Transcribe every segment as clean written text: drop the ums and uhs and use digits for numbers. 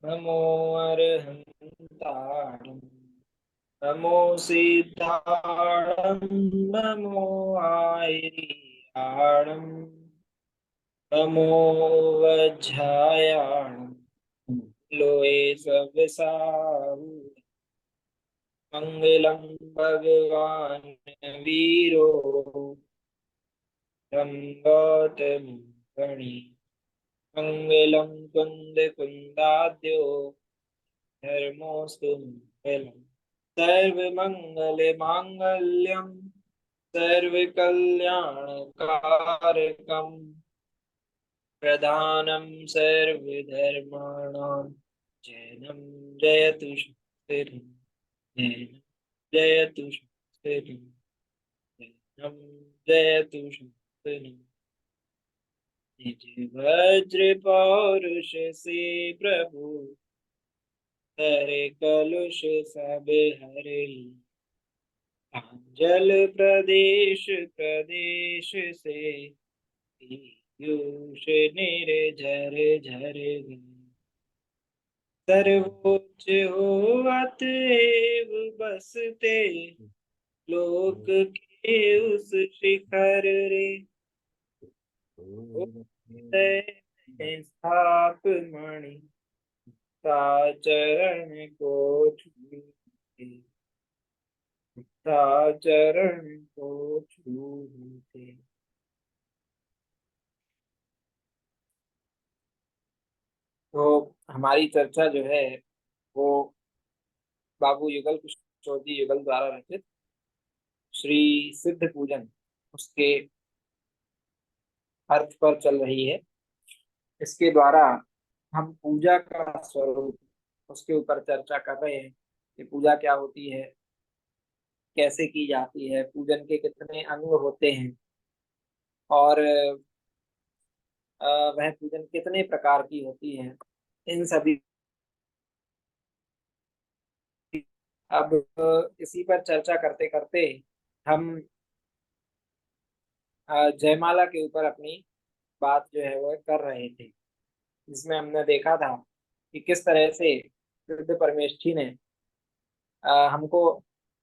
नमो अर्हन्ताणं नमो सिद्धाणं नमो आयर्याणं नमो वज्रायाणं लोये सब साहू मंगलम भगवान वीरो गौतमी गणी मंगलम कुंद कुंदाद्यो धर्मोस्तु मंगलम सर्वमंगल मांगल्यम सर्वकल्याणकारकम प्रधानम सर्वधर्माणां जैनम जयतु शास्त्री जैनम जयतु शास्त्री जैनम जयतु शास्त्री निज वज्र पौरुष से प्रभु हरे कलुष सब हरे अंजल प्रदेश प्रदेश से पीयूष निर्झर झर सर्वोच्च हो अतएव बसते लोक के उस शिखर रे स्थाप मणि चरण को छूते चरण को छूते। तो हमारी चर्चा जो है वो बाबू युगल किशोर जी युगल द्वारा रचित श्री सिद्ध पूजन उसके अर्थ पर चल रही है। इसके द्वारा हम पूजा का स्वरूप उसके ऊपर चर्चा कर रहे हैं कि पूजा क्या होती है, कैसे की जाती है, पूजन के कितने अंग होते हैं और वह पूजन कितने प्रकार की होती है। इन सभी अब इसी पर चर्चा करते करते हम जयमाला के ऊपर अपनी बात जो है वह कर रहे थे, जिसमें हमने देखा था कि किस तरह से शुद्ध परमेष्ठी ने हमको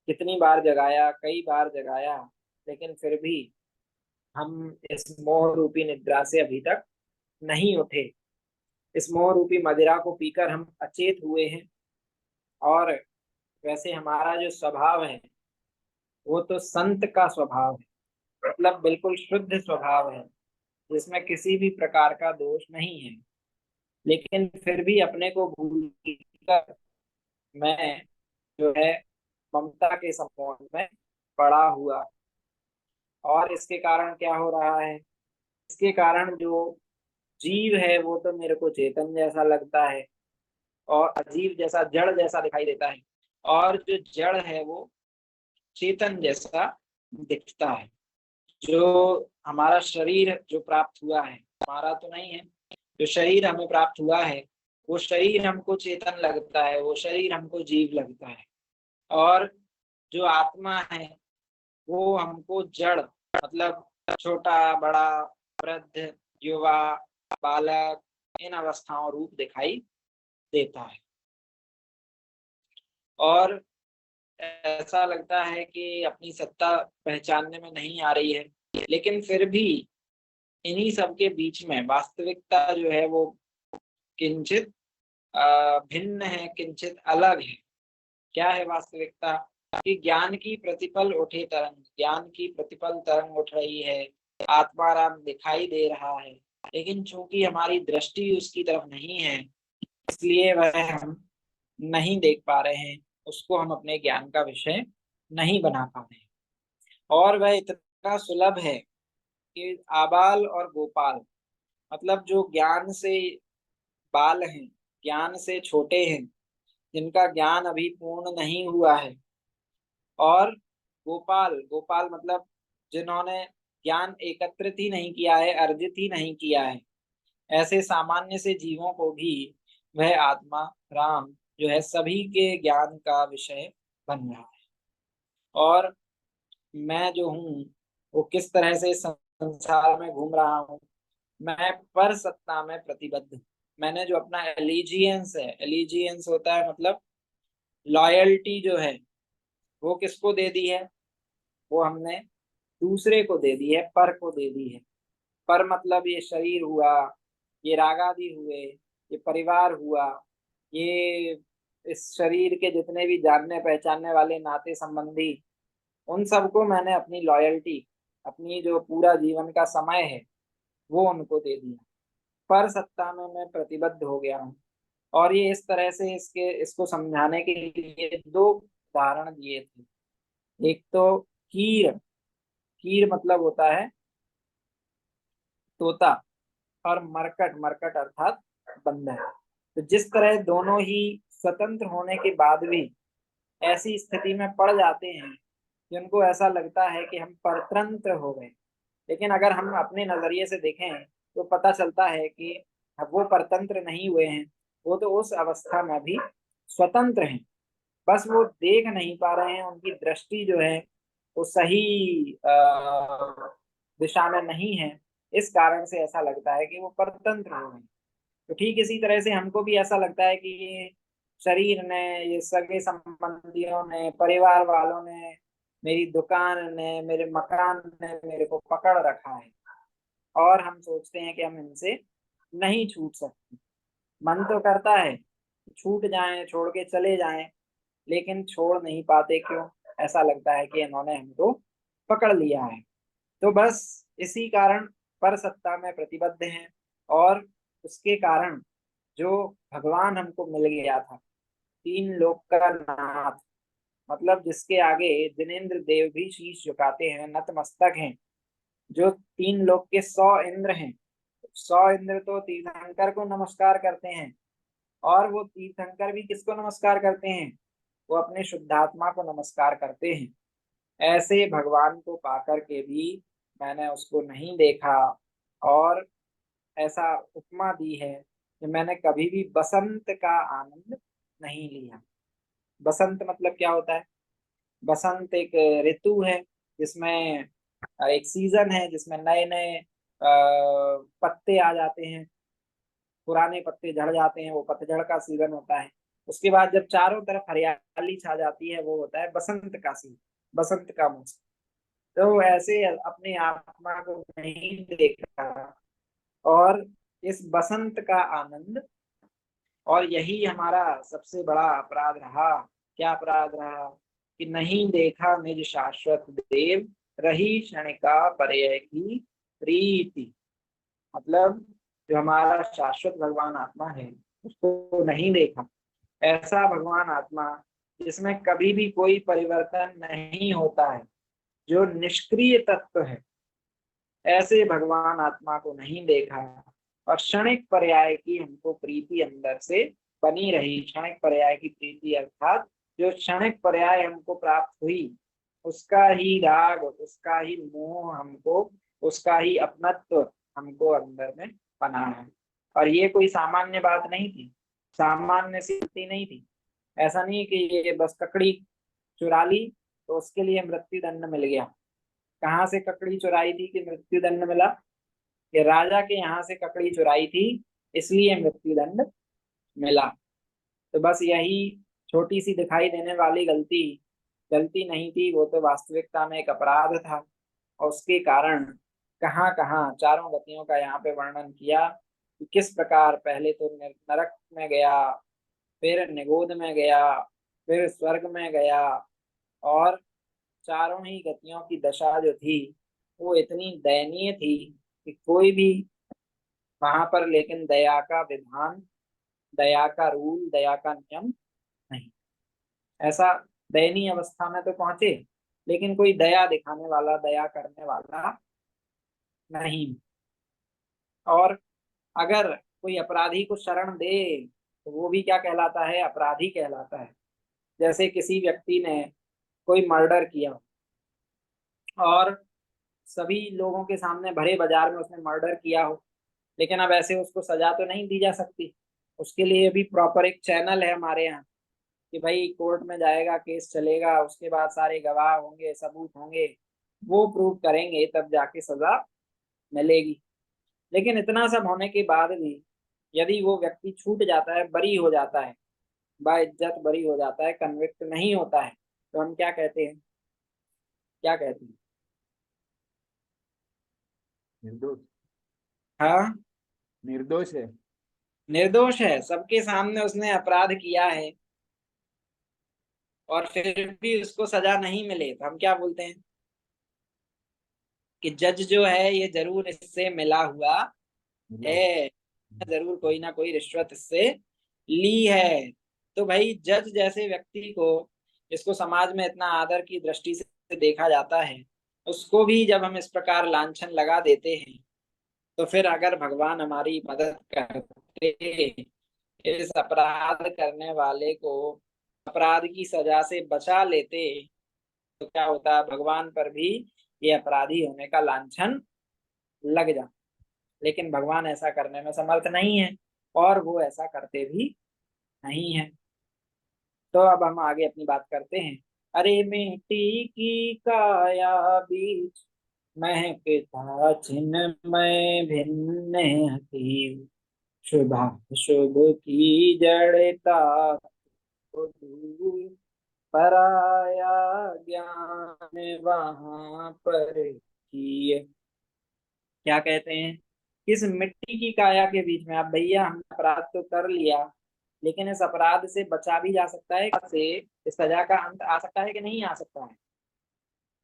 कितनी बार जगाया, कई बार जगाया, लेकिन फिर भी हम इस मोह रूपी निद्रा से अभी तक नहीं उठे। इस मोह रूपी मदिरा को पीकर हम अचेत हुए हैं और वैसे हमारा जो स्वभाव है वो तो संत का स्वभाव है, मतलब बिल्कुल शुद्ध स्वभाव है जिसमें किसी भी प्रकार का दोष नहीं है। लेकिन फिर भी अपने को भूल कर मैं जो है ममता के सम्मोहन में पड़ा हुआ। और इसके कारण क्या हो रहा है, इसके कारण जो जीव है वो तो मेरे को चेतन जैसा लगता है और अजीव जैसा जड़ जैसा दिखाई देता है, और जो जड़ है वो चेतन जैसा दिखता है। जो हमारा शरीर जो प्राप्त हुआ है, हमारा तो नहीं है, जो शरीर हमें प्राप्त हुआ है वो शरीर हमको चेतन लगता है, वो शरीर हमको जीव लगता है। और जो आत्मा है वो हमको जड़, मतलब छोटा बड़ा वृद्ध युवा बालक इन अवस्थाओं रूप दिखाई देता है। और ऐसा लगता है कि अपनी सत्ता पहचानने में नहीं आ रही है, लेकिन फिर भी इन्हीं सब के बीच में वास्तविकता जो है वो किंचित भिन्न है, किंचित अलग है। क्या है वास्तविकता? कि ज्ञान की प्रतिपल उठे तरंग, ज्ञान की प्रतिपल तरंग उठ रही है, आत्माराम दिखाई दे रहा है, लेकिन चूंकि हमारी दृष्टि उसकी तरफ नहीं है इसलिए वह हम नहीं देख पा रहे हैं, उसको हम अपने ज्ञान का विषय नहीं बना पा रहे हैं। और वह इतना सुलभ है कि आबाल और गोपाल, मतलब जो ज्ञान से बाल हैं, ज्ञान से छोटे हैं, जिनका ज्ञान अभी पूर्ण नहीं हुआ है, और गोपाल, गोपाल मतलब जिन्होंने ज्ञान एकत्रित ही नहीं किया है, अर्जित ही नहीं किया है, ऐसे सामान्य से जीवों को भी वह आत्मा राम जो है सभी के ज्ञान का विषय बन रहा है। और मैं जो हूँ वो किस तरह से संसार में घूम रहा हूँ, मैं पर सत्ता में प्रतिबद्ध हूँ। मैंने जो अपना एलिजियंस है, एलिजियंस होता है मतलब लॉयल्टी जो है, वो किसको दे दी है? वो हमने दूसरे को दे दी है, पर को दे दी है। पर मतलब ये शरीर हुआ, ये रागादि हुए, ये परिवार हुआ, ये इस शरीर के जितने भी जानने पहचानने वाले नाते संबंधी, उन सबको मैंने अपनी लॉयल्टी, अपनी जो पूरा जीवन का समय है वो उनको दे दिया। पर सत्ता में मैं प्रतिबद्ध हो गया हूँ। और ये इस तरह से इसको समझाने के लिए दो उदाहरण दिए थे। एक तो कीर, कीर मतलब होता है तोता, और मरकट, मरकट अर्थात बंदर। तो जिस तरह दोनों ही स्वतंत्र होने के बाद भी ऐसी स्थिति में पड़ जाते हैं कि उनको ऐसा लगता है कि हम परतंत्र हो गए, लेकिन अगर हम अपने नजरिए से देखें तो पता चलता है कि अब वो परतंत्र नहीं हुए हैं, वो तो उस अवस्था में भी स्वतंत्र हैं। बस वो देख नहीं पा रहे हैं, उनकी दृष्टि जो है वो सही दिशा में नहीं है। इस कारण से ऐसा लगता है कि वो परतंत्र हो गए। तो ठीक इसी तरह से हमको भी ऐसा लगता है कि ये शरीर ने, ये सगे संबंधियों ने, परिवार वालों ने, मेरी दुकान ने, मेरे मकान ने मेरे को पकड़ रखा है, और हम सोचते हैं कि हम इनसे नहीं छूट सकते। मन तो करता है कि छूट जाएं, छोड़ के चले जाएं, लेकिन छोड़ नहीं पाते। क्यों? ऐसा लगता है कि इन्होंने हमको पकड़ लिया है। तो बस इसी कारण पर सत्ता में प्रतिबद्ध हैं। और उसके कारण जो भगवान हमको मिल गया था, तीन लोक का नाथ, मतलब जिसके आगे जिनेंद्र देव भी शीश झुकाते हैं, नतमस्तक हैं, जो तीन लोक के 100 इंद्र हैं। 100 इंद्र तो तीर्थंकर को नमस्कार करते हैं, और वो तीर्थंकर भी किसको नमस्कार करते हैं? वो अपने शुद्धात्मा को नमस्कार करते हैं। ऐसे भगवान को पाकर के भी मैंने उसको नहीं देखा। और ऐसा उपमा दी है कि मैंने कभी भी बसंत का आनंद नहीं लिया। बसंत मतलब क्या होता है? बसंत एक ऋतु है जिसमें एक सीजन है जिसमें नए नए पत्ते आ जाते हैं, पुराने पत्ते झड़ जाते हैं, वो पतझड़ का सीजन होता है। उसके बाद जब चारों तरफ हरियाली छा जाती है, वो होता है बसंत का सीजन, बसंत का मौसम। तो ऐसे अपने आत्मा को नहीं देखा, और इस बसंत का आनंद, और यही हमारा सबसे बड़ा अपराध रहा। क्या अपराध रहा? कि नहीं देखा निज शाश्वत देव, रही क्षणिका पर्यय की प्रीति। मतलब जो हमारा शाश्वत भगवान आत्मा है उसको नहीं देखा। ऐसा भगवान आत्मा जिसमें कभी भी कोई परिवर्तन नहीं होता है, जो निष्क्रिय तत्व है, ऐसे भगवान आत्मा को नहीं देखा। और क्षणिक पर्याय की हमको प्रीति अंदर से बनी रही। क्षणिक पर्याय की प्रीति अर्थात जो क्षणिक पर्याय हमको प्राप्त हुई, उसका ही राग, उसका ही मोह हमको, उसका ही अपनत्व हमको अंदर में बना है। और ये कोई सामान्य बात नहीं थी, सामान्य सी गलती नहीं थी। ऐसा नहीं कि ये बस ककड़ी चुरा ली तो उसके लिए मृत्यु दंड मिल गया। कहाँ से ककड़ी चुराई थी कि मृत्यु दंड मिला? कि राजा के यहाँ से ककड़ी चुराई थी, इसलिए मृत्यु दंड मिला। तो बस यही छोटी सी दिखाई देने वाली गलती गलती नहीं थी, वो तो वास्तविकता में एक अपराध था। और उसके कारण कहाँ कहाँ चारों गतियों का यहाँ पे वर्णन किया कि किस प्रकार पहले तो नरक में गया, फिर निगोध में गया, फिर स्वर्ग में गया। और चारों ही गतियों की दशा जो थी वो इतनी दयनीय थी कि कोई भी वहां पर लेकिन दया का विधान, दया का रूल, दया का नियम नहीं। ऐसा दयनीय अवस्था में तो पहुंचे, लेकिन कोई दया दिखाने वाला, दया करने वाला नहीं। और अगर कोई अपराधी को शरण दे तो वो भी क्या कहलाता है? अपराधी कहलाता है। जैसे किसी व्यक्ति ने कोई मर्डर किया, और सभी लोगों के सामने भरे बाजार में उसने मर्डर किया हो, लेकिन अब ऐसे उसको सजा तो नहीं दी जा सकती। उसके लिए भी प्रॉपर एक चैनल है हमारे यहाँ कि भाई कोर्ट में जाएगा, केस चलेगा, उसके बाद सारे गवाह होंगे, सबूत होंगे, वो प्रूव करेंगे, तब जाके सजा मिलेगी। लेकिन इतना सब होने के बाद भी यदि वो व्यक्ति छूट जाता है, बरी हो जाता है, बाइज्जत बरी हो जाता है, कन्विक्ट नहीं होता है, तो हम क्या कहते हैं? क्या कहते हैं? निर्दोष। हाँ, निर्दोष है। निर्दोष है, सबके सामने उसने अपराध किया है और फिर भी उसको सजा नहीं मिले, तो हम क्या बोलते हैं? कि जज जो है ये जरूर इससे मिला हुआ मिला हुआ। है, जरूर कोई ना कोई रिश्वत इससे ली है। तो भाई जज जैसे व्यक्ति को, जिसको समाज में इतना आदर की दृष्टि से देखा जाता है, उसको भी जब हम इस प्रकार लांछन लगा देते हैं, तो फिर अगर भगवान हमारी मदद करते, इस अपराध करने वाले को अपराध की सजा से बचा लेते, तो क्या होता है, भगवान पर भी ये अपराधी होने का लांछन लग जाता। लेकिन भगवान ऐसा करने में समर्थ नहीं है, और वो ऐसा करते भी नहीं है। तो अब हम आगे अपनी बात करते हैं। अरे मिट्टी की काया बीच महकता चिन्मय भिन्न हति, शुभा शुभ की जड़ता को दूर, पराया ज्ञान वहां पर किए। क्या कहते हैं? इस मिट्टी की काया के बीच में, आप भैया हमने अपराध तो कर लिया, लेकिन इस अपराध से बचा भी जा सकता है, से इस सजा का अंत आ सकता है कि नहीं आ सकता है?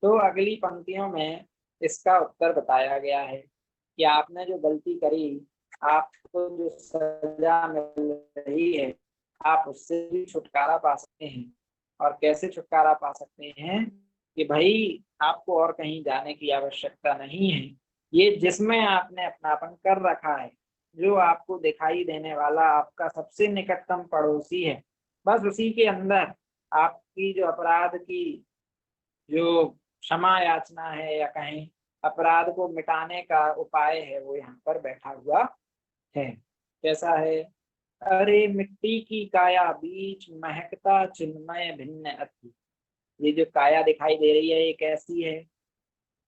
तो अगली पंक्तियों में इसका उत्तर बताया गया है कि आपने जो गलती करी, आपको जो सजा मिल रही है, आप उससे भी छुटकारा पा सकते हैं। और कैसे छुटकारा पा सकते हैं? कि भाई आपको और कहीं जाने की आवश्यकता नहीं है। ये जिसमें आपने अपनापन कर रखा है, जो आपको दिखाई देने वाला आपका सबसे निकटतम पड़ोसी है, बस उसी के अंदर आपकी जो अपराध की जो क्षमा याचना है, या कहीं अपराध को मिटाने का उपाय है, वो यहाँ पर बैठा हुआ है। कैसा है? अरे मिट्टी की काया बीच महकता चिन्मय भिन्न अति। ये जो काया दिखाई दे रही है, ये कैसी है?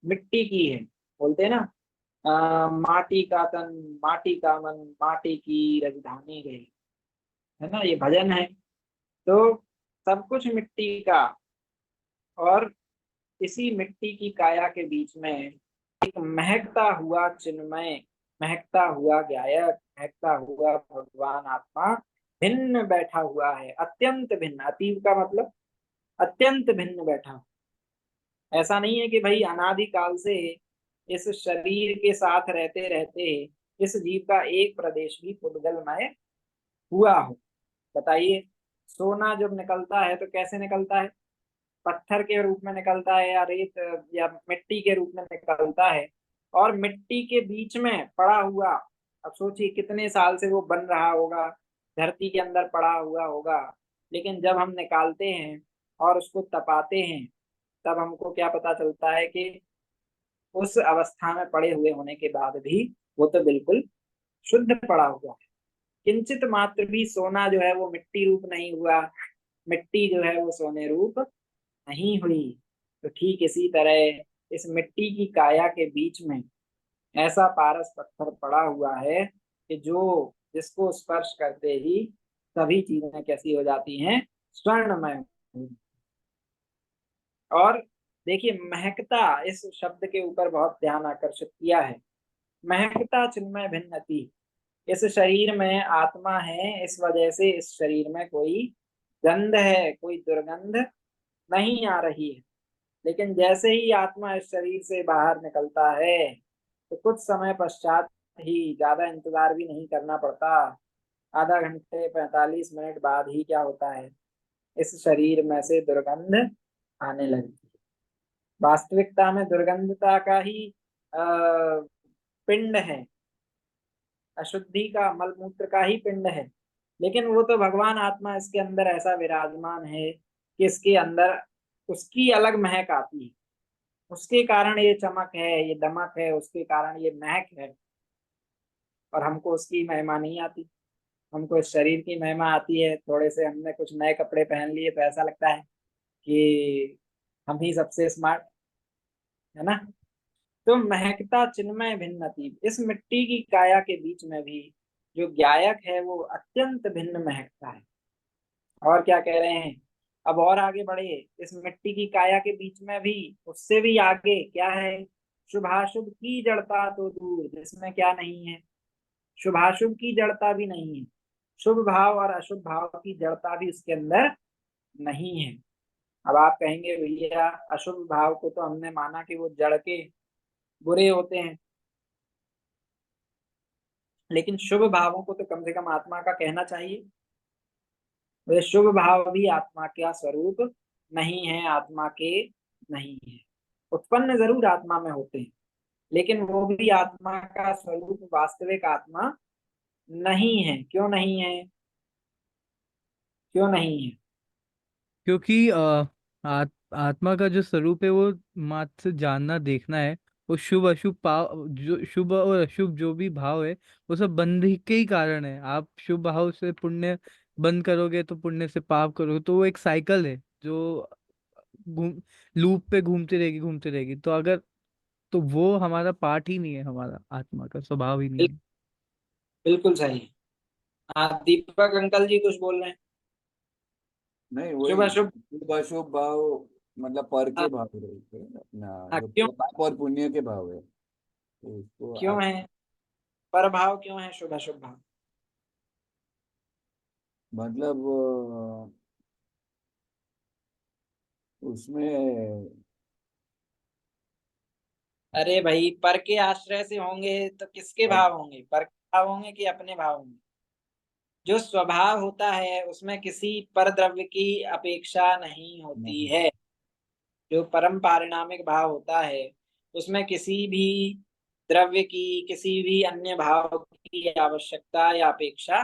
मिट्टी की है। बोलते हैं ना, माटी का तन, माटी का मन, माटी की राजधानी गई, है ना, ये भजन है। तो सब कुछ मिट्टी का, और इसी मिट्टी की काया के बीच में एक महकता हुआ चिन्मय, महकता हुआ गायक, महकता हुआ भगवान आत्मा भिन्न बैठा हुआ है, अत्यंत भिन्न। अतीव का मतलब अत्यंत भिन्न बैठा। ऐसा नहीं है कि भाई अनादि काल से इस शरीर के साथ रहते रहते इस जीव का एक प्रदेश भी पुद्गलमय हुआ हो। बताइए, सोना जब निकलता है तो कैसे निकलता है? पत्थर के रूप में निकलता है, या रेत या मिट्टी के रूप में निकलता है। और मिट्टी के बीच में पड़ा हुआ, अब सोचिए कितने साल से वो बन रहा होगा, धरती के अंदर पड़ा हुआ होगा। लेकिन जब हम निकालते हैं और उसको तपाते हैं, तब हमको क्या पता चलता है कि उस अवस्था में पड़े हुए होने के बाद भी वो तो बिल्कुल शुद्ध पड़ा हुआ है। किंचित मात्र भी सोना जो है वो मिट्टी रूप नहीं हुआ, मिट्टी जो है वो सोने रूप नहीं हुई। तो ठीक इसी तरह इस मिट्टी की काया के बीच में ऐसा पारस पत्थर पड़ा हुआ है कि जो जिसको स्पर्श करते ही सभी चीजें कैसी हो जाती हैं? स्वर्णमय। और देखिए, महकता इस शब्द के ऊपर बहुत ध्यान आकर्षित किया है। महकता चिन्मय भिन्नति, इस शरीर में आत्मा है, इस वजह से इस शरीर में कोई गंध है, कोई दुर्गंध नहीं आ रही है। लेकिन जैसे ही आत्मा इस शरीर से बाहर निकलता है, तो कुछ समय पश्चात ही, ज्यादा इंतजार भी नहीं करना पड़ता, आधा घंटे 45 मिनट बाद ही क्या होता है, इस शरीर में से दुर्गंध आने लगती है। वास्तविकता में दुर्गंधता का ही पिंड है, अशुद्धि का, मलमूत्र का ही पिंड है। लेकिन वो तो भगवान आत्मा इसके अंदर ऐसा विराजमान है कि इसके अंदर उसकी अलग महक आती है। उसके कारण ये चमक है, ये दमक है, उसके कारण ये महक है। और हमको उसकी महिमा नहीं आती। हमको इस शरीर की महिमा आती है, थोड़े से हमने कुछ नए कपड़े पहन लिए तो ऐसा लगता है कि हम ही सबसे स्मार्ट, है ना। तो महकता चिन्मय भिन्नति, इस मिट्टी की काया के बीच में भी जो गायक है वो अत्यंत भिन्न महकता है। और क्या कह रहे हैं, अब और आगे बढ़े, इस मिट्टी की काया के बीच में भी, उससे भी आगे क्या है, शुभाशुभ की जड़ता तो दूर, जिसमें क्या नहीं है, शुभाशुभ की जड़ता भी नहीं है, शुभ भाव और अशुभ भाव की जड़ता भी उसके अंदर नहीं है। अब आप कहेंगे भैया अशुभ भाव को तो हमने माना कि वो जड़ के बुरे होते हैं, लेकिन शुभ भावों को तो कम से कम आत्मा का कहना चाहिए। वे शुभ भाव भी आत्मा का स्वरूप नहीं है, आत्मा के नहीं है। उत्पन्न जरूर आत्मा में होते हैं, लेकिन वो भी आत्मा का स्वरूप वास्तविक आत्मा नहीं है। क्यों नहीं है, क्यों नहीं है? क्योंकि आत्मा का जो स्वरूप है वो मात्र से जानना देखना है। वो शुभ अशुभ पाव, जो शुभ और अशुभ जो भी भाव है वो सब बंध के ही कारण है। आप शुभ भाव से पुण्य बंद करोगे तो पुण्य से पाप करोगे, तो वो एक साइकिल है जो घूम लूप पे घूमती रहेगी। तो अगर, तो वो हमारा पार्ट ही नहीं है, हमारा आत्मा का स्वभाव ही नहीं बिल, है। बिल्कुल सही। हाँ, दीपक अंकल जी कुछ बोल रहे हैं। नहीं, शुभ वही अशुभ। शुभ अशुभ भाव मतलब पर के हाँ। भाव रहते हैं अपना, हाँ, जो क्यों, पाप और पुण्य के भाव है, तो उसको क्यों है पर भाव, क्यों है शुभ अशुभ भाव? मतलब उसमें अरे भाई, पर के आश्रय से होंगे तो किसके अब भाव होंगे, पर के भाव होंगे कि अपने भाव होंगे? जो स्वभाव होता है उसमें किसी पर द्रव्य की अपेक्षा नहीं होती नहीं। है। जो परम पारिणामिक भाव होता है उसमें किसी भी द्रव्य की, किसी भी अन्य भाव की आवश्यकता या अपेक्षा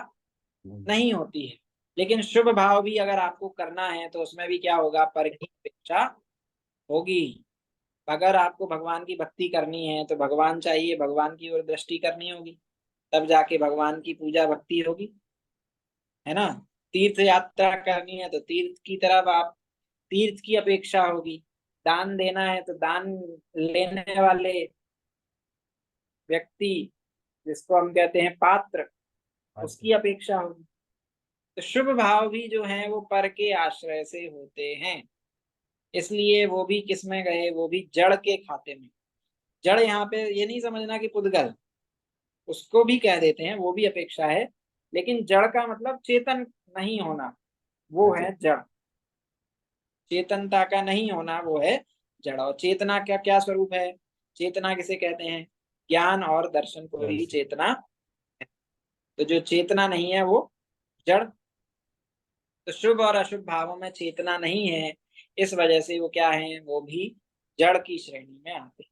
नहीं। नहीं होती है। लेकिन शुभ भाव भी अगर आपको करना है तो उसमें भी क्या होगा, पर की अपेक्षा होगी। अगर आपको भगवान की भक्ति करनी है तो भगवान चाहिए, भगवान की ओर दृष्टि करनी होगी, तब जाके भगवान की पूजा भक्ति होगी, है ना। तीर्थ यात्रा करनी है तो तीर्थ की तरफ आप, तीर्थ की अपेक्षा होगी। दान देना है तो दान लेने वाले व्यक्ति, जिसको हम कहते हैं पात्र, अच्छा। उसकी अपेक्षा होगी। तो शुभ भाव भी जो है वो पर के आश्रय से होते हैं, इसलिए वो भी किस में गए, वो भी जड़ के खाते में। जड़ यहाँ पे ये नहीं समझना कि पुद्गल, उसको भी कह देते हैं, वो भी अपेक्षा है, लेकिन जड़ का मतलब चेतन नहीं होना, वो अच्छा। है जड़। चेतनता का नहीं होना वो है जड़। और चेतना का क्या स्वरूप है, चेतना किसे कहते हैं, ज्ञान और दर्शन को ही दर्शन। चेतना। तो जो चेतना नहीं है वो जड़। तो शुभ और अशुभ भावों में चेतना नहीं है, इस वजह से वो क्या है, वो भी जड़ की श्रेणी में आते हैं।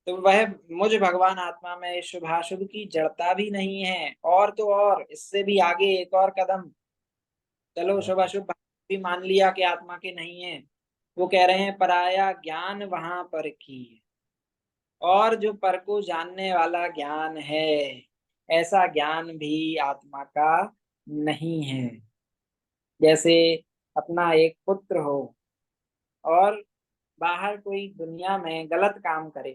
तो वह मुझ भगवान आत्मा में शुभाशुभ की जड़ता भी नहीं है। और तो और इससे भी आगे एक और कदम, चलो शुभ अशुभ भाव भी मान लिया कि आत्मा के नहीं है, वो कह रहे हैं पराया ज्ञान वहां पर की है। और जो पर को जानने वाला ज्ञान है, ऐसा ज्ञान भी आत्मा का नहीं है। जैसे अपना एक पुत्र हो और बाहर कोई दुनिया में गलत काम करे,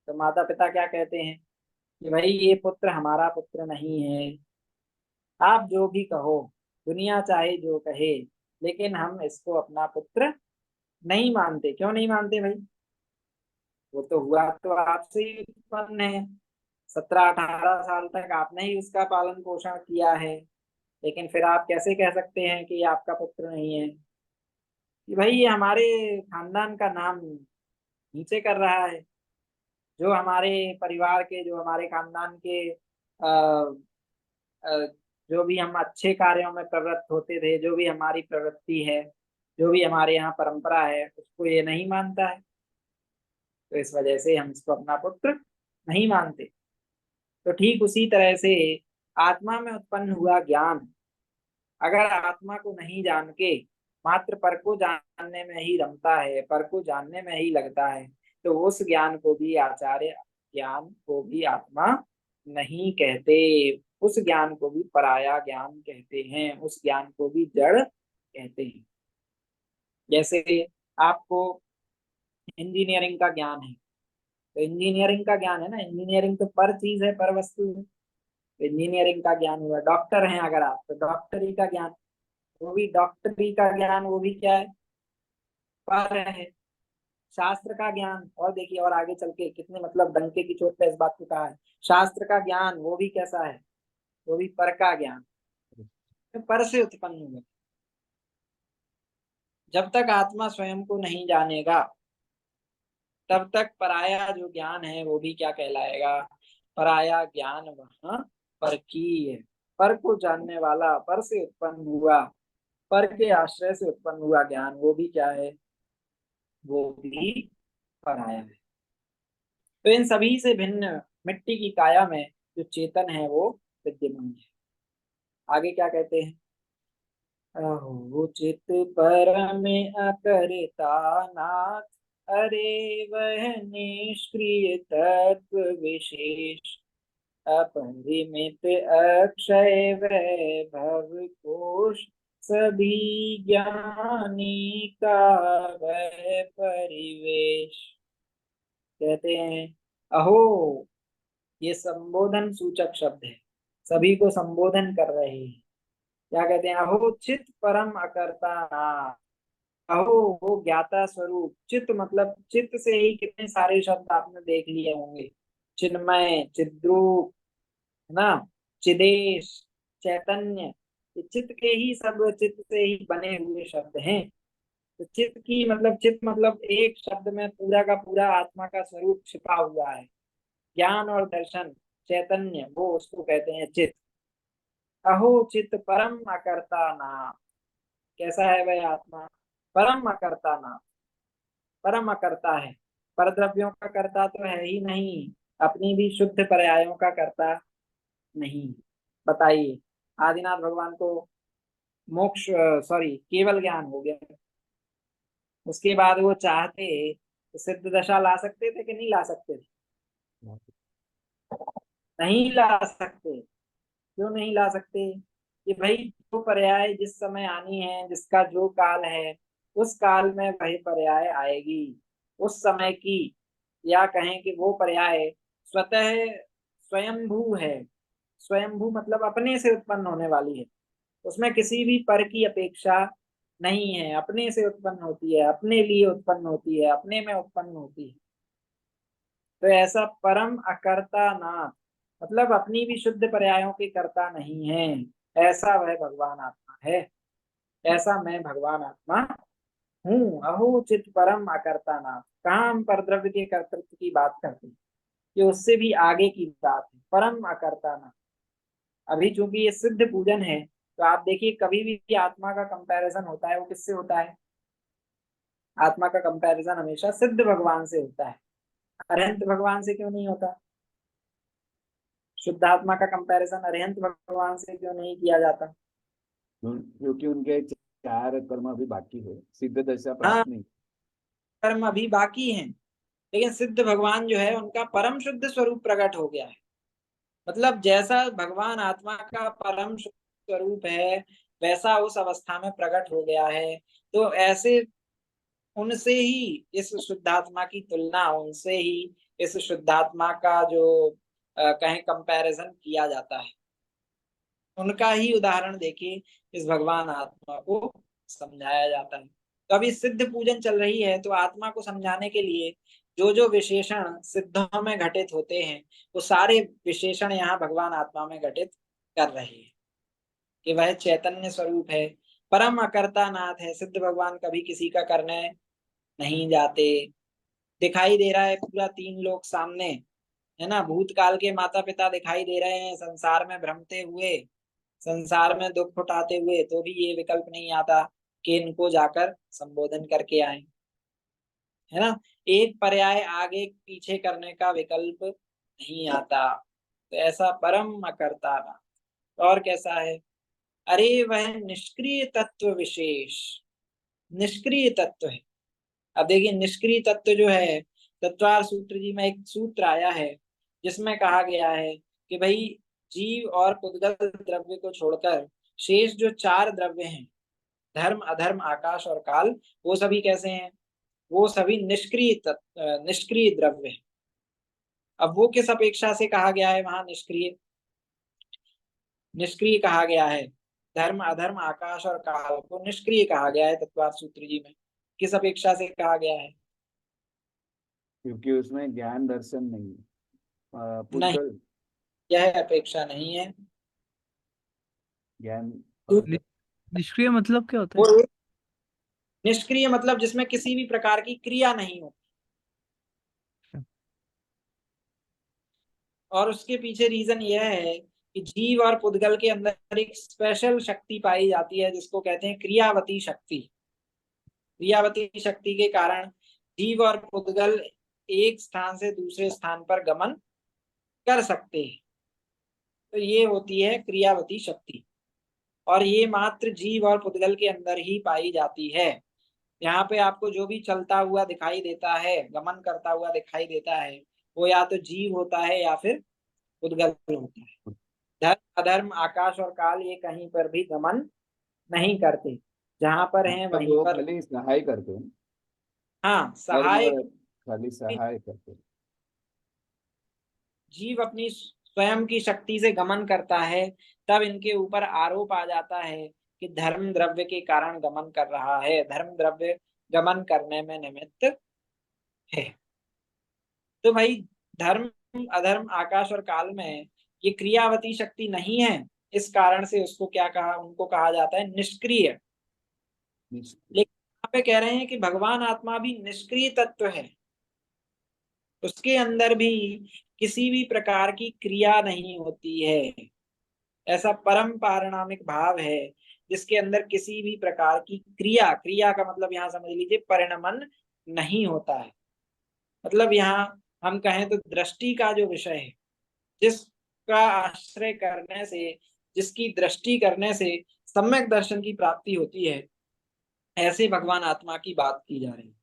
तो माता पिता क्या कहते हैं कि भाई ये पुत्र हमारा पुत्र नहीं है। आप जो भी कहो, दुनिया चाहे जो कहे, लेकिन हम इसको अपना पुत्र नहीं मानते। क्यों नहीं मानते भाई, वो तो हुआ तो आपसे ही उत्पन्न है, 17-18 साल तक आपने ही उसका पालन पोषण किया है, लेकिन फिर आप कैसे कह सकते हैं कि ये आपका पुत्र नहीं है? कि भाई ये हमारे खानदान का नाम नीचे कर रहा है। जो हमारे परिवार के, जो हमारे खानदान के अ, जो भी हम अच्छे कार्यों में प्रवृत्त होते थे, जो भी हमारी प्रवृत्ति है, जो भी हमारे यहाँ परंपरा है, उसको ये नहीं मानता है, तो इस वजह से हम इसको अपना पुत्र नहीं मानते। तो ठीक उसी तरह से आत्मा में उत्पन्न हुआ ज्ञान, अगर आत्मा को नहीं जान के मात्र पर को जानने में ही रमता है, पर को जानने में ही लगता है, तो उस ज्ञान को भी आचार्य ज्ञान को भी आत्मा नहीं कहते। उस ज्ञान को भी पराया ज्ञान कहते हैं, उस ज्ञान को भी जड़ कहते हैं। जैसे आपको इंजीनियरिंग का ज्ञान है, तो इंजीनियरिंग का ज्ञान है ना, इंजीनियरिंग तो पर चीज है, पर वस्तु है। इंजीनियरिंग का ज्ञान हुआ, डॉक्टर हैं अगर आप तो डॉक्टरी का ज्ञान, वो भी डॉक्टरी का ज्ञान, वो भी क्या है, पर है। शास्त्र का ज्ञान, और देखिए और आगे चल के कितने मतलब डंके की चोट पे इस बात को कहा है, शास्त्र का ज्ञान वो भी कैसा है, वो भी पर का ज्ञान, तो पर से उत्पन्न हुआ। जब तक आत्मा स्वयं को नहीं जानेगा तब तक पराया जो ज्ञान है वो भी क्या कहलाएगा, पराया ज्ञान वहाँ पर की है। पर को जानने वाला, पर से उत्पन्न हुआ, पर के आश्रय से उत्पन्न हुआ ज्ञान, वो भी क्या है, वो भी पराया है। तो इन सभी से भिन्न मिट्टी की काया में जो चेतन है वो विद्यमान है। आगे क्या कहते हैं, अहो चित परम अकर्ता नाथ, अरे वह निष्क्रिय तत्व विशेष, अपरिमित अक्षय वैभव कोश, सभी ज्ञानी का वह परिवेश। कहते हैं अहो, ये संबोधन सूचक शब्द है, सभी को संबोधन कर रहे हैं। क्या कहते हैं, अहो चित परम अकर्ता नाथ, अहो वो ज्ञाता स्वरूप। चित मतलब चित से ही कितने सारे शब्द आपने देख लिए होंगे, चिन्मय, चिद्रूप, है ना, चिदेश, चैतन्य, ये चित्त के ही सब, चित्त से ही बने हुए शब्द हैं। तो चित्त की मतलब, चित्त मतलब एक शब्द में पूरा का पूरा आत्मा का स्वरूप छिपा हुआ है। ज्ञान और दर्शन, चैतन्य, वो उसको कहते हैं चित्त। अहो चित्त परम अकर्ता नाम, कैसा है वह आत्मा, परम अकर्ता नाम, परम अकर्ता है, परद्रव्यों का कर्ता तो है ही नहीं, अपनी भी शुद्ध पर्यायों का कर्ता नहीं। बताइए, आदिनाथ भगवान को मोक्ष, सॉरी, केवल ज्ञान हो गया, उसके बाद वो चाहते तो सिद्ध दशा ला सकते थे कि नहीं ला सकते थे, नहीं ला सकते। क्यों नहीं ला सकते, कि भाई जो पर्याय जिस समय आनी है, जिसका जो काल है, उस काल में वही पर्याय आएगी, उस समय की, या कहें कि वो पर्याय स्वतः स्वयंभू है। स्वयंभू मतलब अपने से उत्पन्न होने वाली है, उसमें किसी भी पर की अपेक्षा नहीं है, अपने से उत्पन्न होती है, अपने लिए उत्पन्न होती है, अपने में उत्पन्न होती है। तो ऐसा परम अकर्ता नाथ, मतलब अपनी भी शुद्ध पर्यायों के कर्ता नहीं है, ऐसा वह भगवान आत्मा है, ऐसा मैं भगवान आत्मा हूँ। अहो चित परम अकर्ता नाथ, कहाँ हम परद्रव्य के कर्तृत्व की बात करते हैं, ये उससे भी आगे की बात है, परम अकर्ता नाथ। अभी चूंकि ये सिद्ध पूजन है, तो आप देखिए कभी भी आत्मा का कंपैरिजन होता है वो किससे होता है, आत्मा का कंपैरिजन हमेशा सिद्ध भगवान से होता है, अरहंत भगवान से क्यों नहीं होता। शुद्ध आत्मा का कंपैरिजन अरहंत भगवान से क्यों नहीं किया जाता। क्योंकि उनके 4 कर्म अभी बाकी है, सिद्ध दशा हाँ, प्राप्त नहीं। कर्म अभी बाकी हैं, लेकिन सिद्ध भगवान जो है उनका परम शुद्ध स्वरूप प्रकट हो गया है। मतलब जैसा भगवान आत्मा का परम शुद्ध स्वरूप है, वैसा उस अवस्था में प्रकट हो गया है। तो ऐसे उनसे ही इस शुद्धात्मा की तुलना, उनसे ही इस शुद्धात्मा का जो कहें कंपैरिजन किया जाता है, उनका ही उदाहरण देखिए इस भगवान आत्मा को समझाया जाता है। तो अभी सिद्ध पूजन चल रही है, तो आत्मा को समझाने के लिए जो जो विशेषण सिद्धों में घटित होते हैं, वो सारे विशेषण यहाँ भगवान आत्मा में घटित कर रहे हैं कि वह चैतन्य स्वरूप है, परम अकर्ता नाथ है। सिद्ध भगवान कभी किसी का करने नहीं जाते। दिखाई दे रहा है पूरा 3 लोक सामने, है ना, भूतकाल के माता पिता दिखाई दे रहे हैं संसार में भ्रमते हुए, संसार में दुख उठाते हुए, तो भी ये विकल्प नहीं आता कि इनको जाकर संबोधन करके आए, है ना, एक पर्याय आगे पीछे करने का विकल्प नहीं आता। तो ऐसा परम अकर्ता ना, और कैसा है, अरे वह निष्क्रिय तत्व विशेष, निष्क्रिय तत्व है। अब देखिए निष्क्रिय तत्व जो है, तत्वार सूत्र जी में एक सूत्र आया है जिसमें कहा गया है कि भाई जीव और पुद्गल द्रव्य को छोड़कर शेष जो 4 द्रव्य हैं, धर्म अधर्म आकाश और काल, वो सभी कैसे हैं, वो सभी निष्क्रिय तत्व, निष्क्रिय द्रव्य हैं। अब वो किस अपेक्षा से कहा गया है वहां निष्क्रिय, निष्क्रिय कहा गया है। धर्म अधर्म आकाश और काल को निष्क्रिय कहा गया है तत्वार्थ सूत्र जी में। किस अपेक्षा से कहा गया है? क्योंकि उसमें ज्ञान दर्शन नहीं है। नहीं, पुद्गल यह अपेक्षा नहीं है। ज्ञान तो नि- निष्क्रिय मतलब क्या होता है? वो निष्क्रिय मतलब जिसमें किसी भी प्रकार की क्रिया नहीं हो। और उसके पीछे रीजन यह है कि जीव और पुद्गल के अंदर एक स्पेशल शक्ति पाई जाती है जिसको कहते हैं क्रियावती शक्ति। क्रियावती शक्ति के कारण जीव और पुद्गल एक स्थान से दूसरे स्थान पर गमन कर सकते हैं। तो ये होती है क्रियावती शक्ति, और ये मात्र जीव और पुद्गल के अंदर ही पाई जाती है। यहाँ पे आपको जो भी चलता हुआ दिखाई देता है, गमन करता हुआ दिखाई देता है, वो या तो जीव होता है या फिर पुद्गल होता है। धर्म अधर्म आकाश और काल ये कहीं पर भी गमन नहीं करते। जहां पर हैं मतलब वहीं वो पर, खाली सहाय करते हैं। हाँ, धर्म सहायक। खाली सहाय करते हैं। जीव अपनी स्वयं की शक्ति से गमन करता है, तब इनके ऊपर आरोप आ जाता है कि धर्म द्रव्य के कारण गमन कर रहा है, धर्म द्रव्य गमन करने में निमित्त है। तो भाई, धर्म अधर्म आकाश और काल में ये क्रियावती शक्ति नहीं है, इस कारण से उसको क्या कहा, उनको कहा जाता है निष्क्रिय। लेकिन यहाँ पे कह रहे हैं कि भगवान आत्मा भी निष्क्रिय तत्व है, उसके अंदर भी किसी भी प्रकार की क्रिया नहीं होती है। ऐसा परम पारिणामिक भाव है जिसके अंदर किसी भी प्रकार की क्रिया, क्रिया का मतलब यहाँ समझ लीजिए परिणमन नहीं होता है। मतलब यहाँ हम कहें तो दृष्टि का जो विषय है, जिसका आश्रय करने से, जिसकी दृष्टि करने से सम्यक दर्शन की प्राप्ति होती है, ऐसे भगवान आत्मा की बात की जा रही है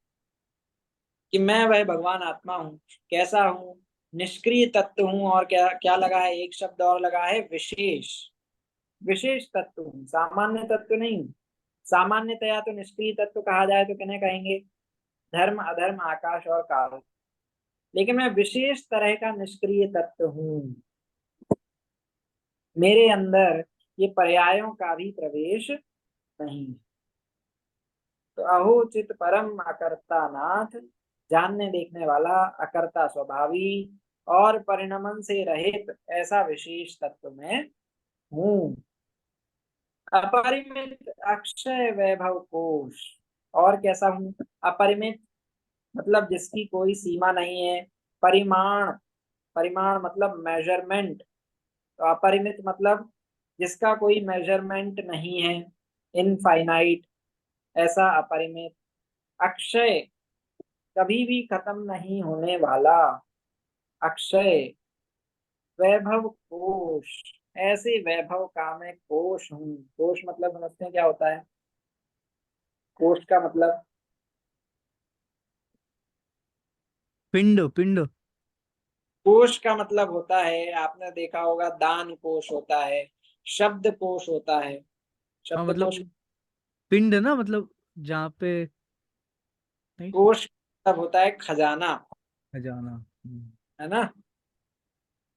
कि मैं वह भगवान आत्मा हूँ। कैसा हूँ? निष्क्रिय तत्व हूँ। और क्या क्या लगा है, एक शब्द और लगा है, विशेष। विशेष तत्व हूँ, सामान्य तत्व नहीं हूँ। सामान्यतया तो निष्क्रिय तत्व कहा जाए तो किन्हें कहेंगे? धर्म अधर्म आकाश और काल। लेकिन मैं विशेष तरह का निष्क्रिय तत्व हूँ। मेरे अंदर ये पर्यायों का भी प्रवेश नहीं है। तो अहो चित परम अकर्ता नाथ, जानने देखने वाला, अकर्ता स्वभावी और परिणमन से रहित ऐसा विशेष तत्व मैं हूँ। अपरिमित अक्षय वैभव कोश। और कैसा हूँ? अपरिमित मतलब जिसकी कोई सीमा नहीं है। परिमाण, परिमाण मतलब मेजरमेंट। तो अपरिमित मतलब जिसका कोई मेजरमेंट नहीं है, इनफाइनाइट, ऐसा अपरिमित। अक्षय, कभी भी खत्म नहीं होने वाला, अक्षय। वैभव कोश, ऐसे वैभव का मैं कोश हूँ। कोश मतलब समझते हैं क्या होता है? कोश का मतलब, पिंड पिंड। कोश का मतलब होता है, आपने देखा होगा, दान कोश होता है, शब्द कोश होता है। हाँ शब्द कोश, मतलब पिंड ना, मतलब जहाँ पे, नहीं, कोश मतलब होता है खजाना, खजाना। है ना?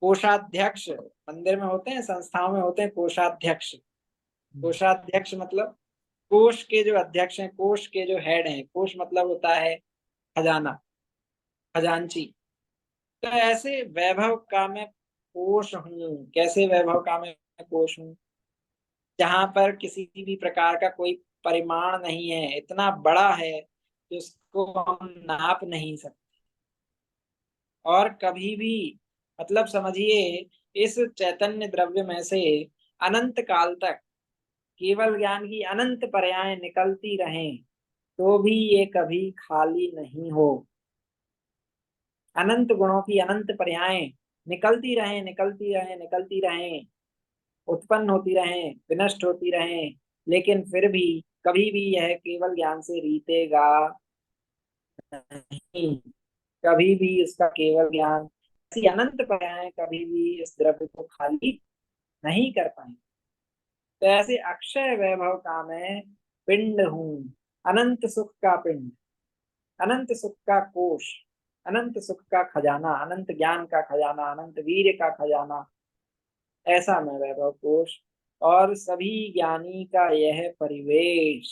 कोषाध्यक्ष मंदिर में होते हैं, संस्थाओं में होते हैं कोषाध्यक्ष। हम्म। कोषाध्यक्ष मतलब कोष के जो अध्यक्ष हैं, कोष के जो हेड हैं। कोष मतलब होता है खजाना, खजांची। तो ऐसे वैभव का मैं कोष हूँ। कैसे वैभव का मैं कोष हूँ? जहां पर किसी भी प्रकार का कोई परिमाण नहीं है, इतना बड़ा है कि उसको हम नाप नहीं सकते। और कभी भी, मतलब समझिए, इस चैतन्य द्रव्य में से अनंत काल तक केवल ज्ञान की अनंत पर्यायें निकलती रहें तो भी ये कभी खाली नहीं हो। अनंत गुणों की अनंत पर्यायें निकलती रहें, निकलती रहें, निकलती रहें, उत्पन्न होती रहें, विनष्ट होती रहें, लेकिन फिर भी कभी भी यह केवल ज्ञान से रीतेगा नहीं। कभी भी इसका केवल ज्ञान, ऐसी अनंत पर्यायें कभी भी इस द्रव्य को खाली नहीं कर पाएंगे। तो ऐसे अक्षय वैभव का मैं पिंड हूँ। अनंत सुख का पिंड, अनंत सुख का कोश, अनंत सुख का खजाना, अनंत ज्ञान का खजाना, अनंत वीर्य का खजाना, ऐसा मैं वैभव कोश और सभी ज्ञानी का यह परिवेश,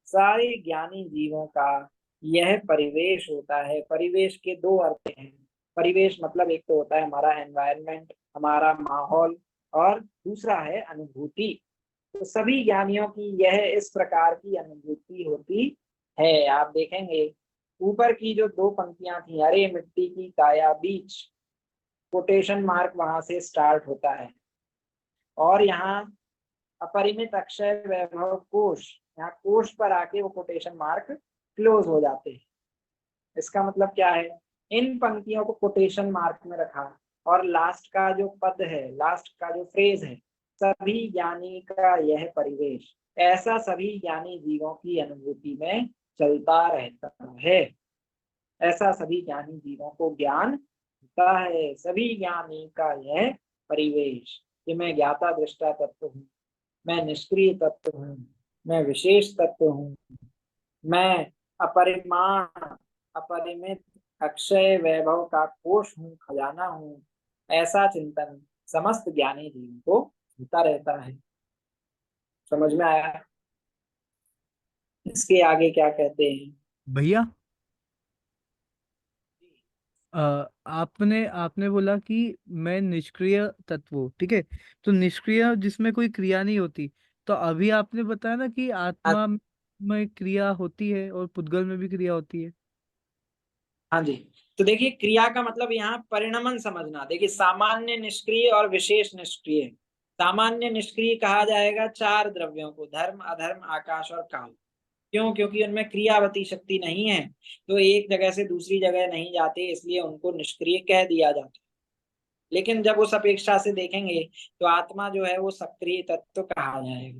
सारे ज्ञानी जीवों का यह परिवेश होता है। परिवेश के दो अर्थ हैं। परिवेश मतलब एक तो होता है हमारा एनवायरनमेंट, हमारा माहौल, और दूसरा है अनुभूति। तो सभी ज्ञानियों की यह इस प्रकार की अनुभूति होती है। आप देखेंगे ऊपर की जो दो पंक्तियां थी, अरे मिट्टी की काया बीच, कोटेशन मार्क वहां से स्टार्ट होता है, और यहाँ अपरिमित अक्षय वैभव कोश, यहाँ कोश पर आके वो कोटेशन मार्क क्लोज हो जाते हैं। इसका मतलब क्या है, इन पंक्तियों को कोटेशन मार्क में रखा, और लास्ट का जो पद है, लास्ट का जो फ्रेज है, सभी ज्ञानी का यह परिवेश, ऐसा सभी ज्ञानी जीवों की अनुभूति में चलता रहता है। ऐसा सभी ज्ञानी जीवों को ज्ञान होता है। सभी ज्ञानी का यह परिवेश कि मैं ज्ञाता दृष्टा तत्व हूँ, मैं निष्क्रिय तत्व हूँ, मैं विशेष तत्व हूँ, मैं अपरिमाण अपरिमित अक्षय वैभव का कोश हूँ, खजाना हूँ। ऐसा चिंतन समस्त ज्ञानी जीव को होता रहता है। समझ में आया? इसके आगे क्या कहते हैं? भैया, आपने आपने बोला कि मैं निष्क्रिय तत्व हूँ, ठीक है। तो निष्क्रिय जिसमें कोई क्रिया नहीं होती, तो अभी आपने बताया ना कि हाँ आत्मा में क्रिया होती है और पुद्गल में भी क्रिया होती है। हाँ जी। तो देखिए क्रिया का मतलब यहाँ परिणमन समझना। देखिए सामान्य निष्क्रिय और विशेष निष्क्रिय। सामान्य निष्क्रिय कहा जाएगा चार द्रव्यों को, धर्म अधर्म आकाश और काल। क्यों? क्योंकि उनमें क्रियावती शक्ति नहीं है, तो एक जगह से दूसरी जगह नहीं जाते, इसलिए उनको निष्क्रिय कह दिया जाता है। लेकिन जब उस अपेक्षा से देखेंगे तो आत्मा जो है वो सक्रिय तत्व कहा जाएगा।